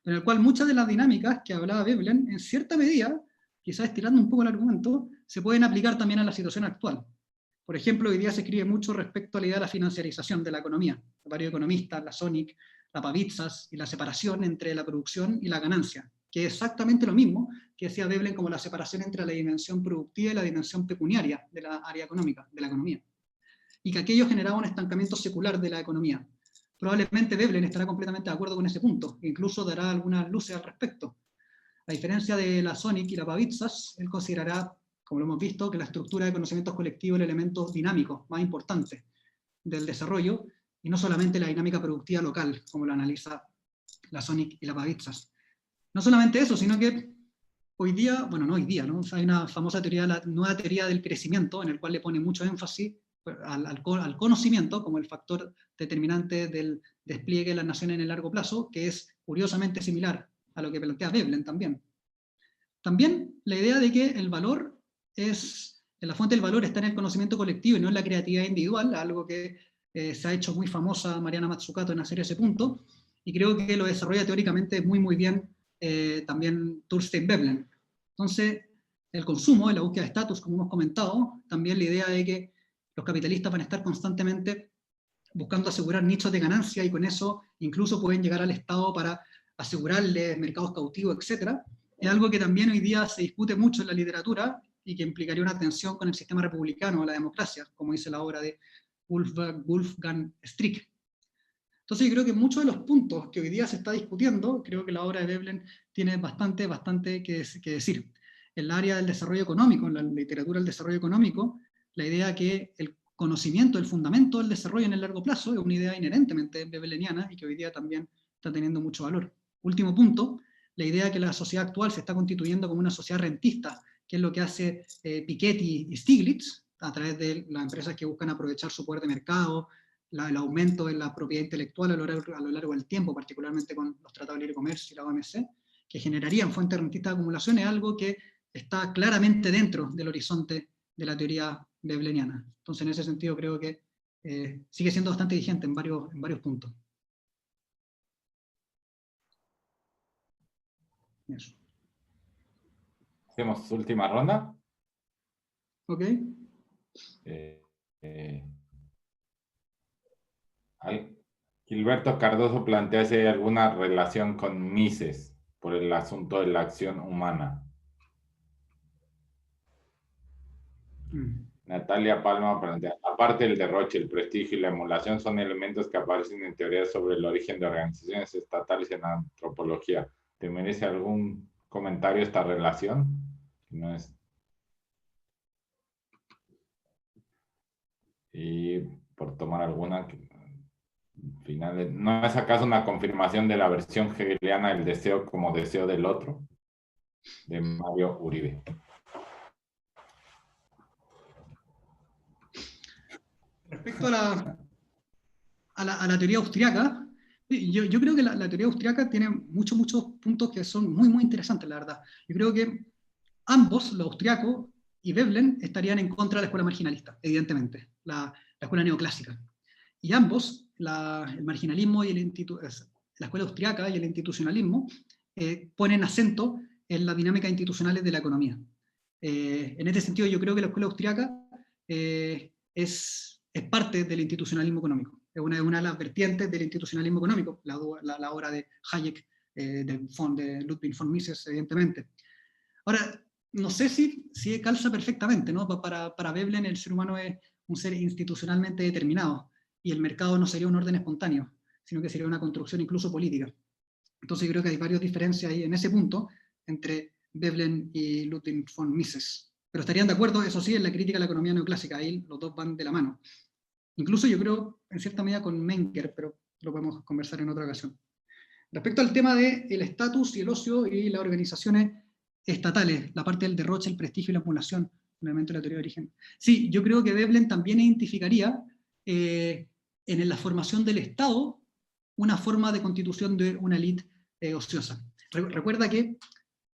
En el cual muchas de las dinámicas que hablaba Veblen, en cierta medida, quizás estirando un poco el argumento, se pueden aplicar también a la situación actual. Por ejemplo, hoy día se escribe mucho respecto a la idea de la financiarización de la economía. Varios economistas, la Sonic, la Pavitsas, y la separación entre la producción y la ganancia, que es exactamente lo mismo que decía Veblen como la separación entre la dimensión productiva y la dimensión pecuniaria de la área económica, de la economía. Y que aquello generaba un estancamiento secular de la economía. Probablemente Veblen estará completamente de acuerdo con ese punto, e incluso dará algunas luces al respecto. A diferencia de la Sonic y la Pavitsas, él considerará, como lo hemos visto, que la estructura de conocimientos colectivos es el elemento dinámico más importante del desarrollo, y no solamente la dinámica productiva local, como lo analiza la Sonic y la Pavitsas. No solamente eso, sino que hoy día, bueno, no hoy día, ¿no? Hay una famosa teoría, la nueva teoría del crecimiento, en el cual le pone mucho énfasis al conocimiento como el factor determinante del despliegue de las naciones en el largo plazo, que es curiosamente similar a lo que plantea Veblen también. También la idea de que el valor la fuente del valor está en el conocimiento colectivo y no en la creatividad individual, algo que se ha hecho muy famosa Mariana Mazzucato en hacer ese punto, y creo que lo desarrolla teóricamente muy bien también Thorstein Veblen. Entonces, el consumo, la búsqueda de estatus, como hemos comentado, también la idea de que los capitalistas van a estar constantemente buscando asegurar nichos de ganancia, y con eso incluso pueden llegar al Estado para asegurarles mercados cautivos, etc. Es algo que también hoy día se discute mucho en la literatura y que implicaría una tensión con el sistema republicano o la democracia, como dice la obra de Wolfgang Strick. Entonces yo creo que muchos de los puntos que hoy día se está discutiendo, creo que la obra de Veblen tiene bastante que decir. En el área del desarrollo económico, en la literatura del desarrollo económico, la idea que el conocimiento, el fundamento del desarrollo en el largo plazo es una idea inherentemente vebleniana y que hoy día también está teniendo mucho valor. Último punto, la idea que la sociedad actual se está constituyendo como una sociedad rentista, que es lo que hace Piketty y Stiglitz, a través de las empresas que buscan aprovechar su poder de mercado, el aumento de la propiedad intelectual a lo largo del tiempo, particularmente con los tratados de libre comercio y la OMC, que generarían fuentes rentistas de acumulación, es algo que está claramente dentro del horizonte de la teoría vebleniana. Entonces, en ese sentido, creo que sigue siendo bastante vigente en varios puntos. Eso. Hacemos última ronda. Ok. Gilberto Cardoso plantea si hay alguna relación con Mises por el asunto de la acción humana. Natalia Palma plantea, aparte del derroche, el prestigio y la emulación son elementos que aparecen en teorías sobre el origen de organizaciones estatales en antropología. ¿Te merece algún comentario esta relación? No es... Y por tomar alguna, final, ¿no es acaso una confirmación de la versión hegeliana del deseo como deseo del otro? De Mario Uribe. Respecto a la teoría austriaca, yo creo que la teoría austriaca tiene muchos puntos que son muy interesantes, la verdad. Yo creo que ambos, lo austriaco y Veblen, estarían en contra de la escuela marginalista, evidentemente, la escuela neoclásica. Y ambos, el marginalismo y la escuela austriaca y el institucionalismo, ponen acento en las dinámicas institucionales de la economía. En este sentido, yo creo que la escuela austriaca es parte del institucionalismo económico. Es una de las vertientes del institucionalismo económico, la obra de Hayek, de Ludwig von Mises, evidentemente. Ahora, no sé si calza perfectamente, ¿no? Para Veblen el ser humano es un ser institucionalmente determinado y el mercado no sería un orden espontáneo, sino que sería una construcción incluso política. Entonces yo creo que hay varias diferencias ahí en ese punto entre Veblen y Ludwig von Mises. Pero estarían de acuerdo, eso sí, en la crítica a la economía neoclásica, ahí los dos van de la mano. Incluso yo creo, en cierta medida, con Menker, pero lo podemos conversar en otra ocasión. Respecto al tema del estatus y el ocio y las organizaciones estatales, la parte del derroche, el prestigio y la acumulación, un elemento de la teoría de origen. Sí, yo creo que Veblen también identificaría en la formación del Estado una forma de constitución de una élite ociosa. Recuerda que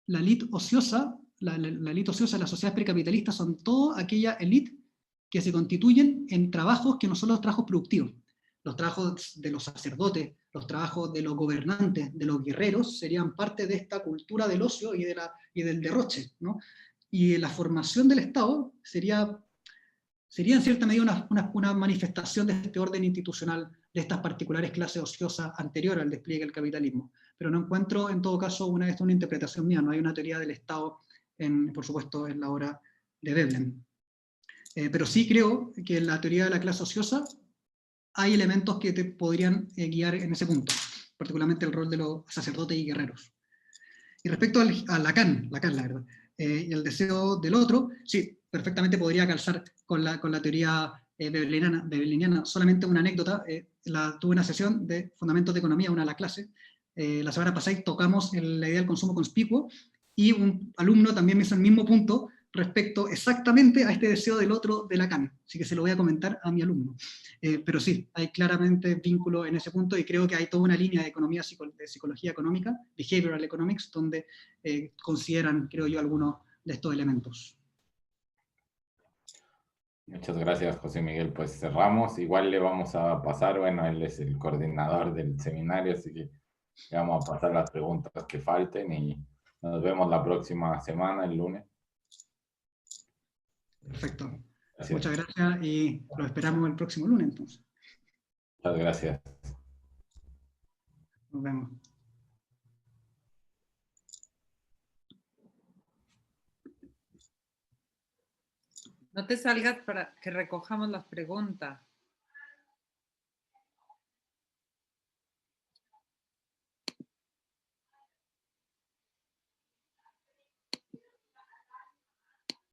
la élite ociosa, la élite ociosa de las sociedades precapitalistas son toda aquella élite que se constituyen en trabajos que no son los trabajos productivos. Los trabajos de los sacerdotes, los trabajos de los gobernantes, de los guerreros, serían parte de esta cultura del ocio y del derroche, ¿no? Y la formación del Estado sería en cierta medida una manifestación de este orden institucional, de estas particulares clases ociosas anterior al despliegue del capitalismo. Pero no encuentro, en todo caso, una interpretación mía, no hay una teoría del Estado, por supuesto, en la obra de Veblen. Pero sí creo que en la teoría de la clase ociosa hay elementos que te podrían guiar en ese punto, particularmente el rol de los sacerdotes y guerreros. Y respecto a Lacan, la verdad, y el deseo del otro, sí, perfectamente podría calzar con la teoría vebleniana. Solamente una anécdota, tuve una sesión de Fundamentos de Economía, una de las clases, la semana pasada tocamos la idea del consumo conspicuo, y un alumno también me hizo el mismo punto respecto exactamente a este deseo del otro de Lacan, así que se lo voy a comentar a mi alumno. Pero sí, hay claramente vínculo en ese punto y creo que hay toda una línea de de psicología económica, behavioral economics, donde consideran, creo yo, algunos de estos elementos. Muchas gracias, José Miguel. Pues cerramos. Igual le vamos a pasar, bueno, él es el coordinador del seminario, así que le vamos a pasar las preguntas que falten y nos vemos la próxima semana, el lunes. Perfecto. Gracias. Muchas gracias y lo esperamos el próximo lunes entonces. Muchas gracias. Nos vemos. No te salgas para que recojamos las preguntas.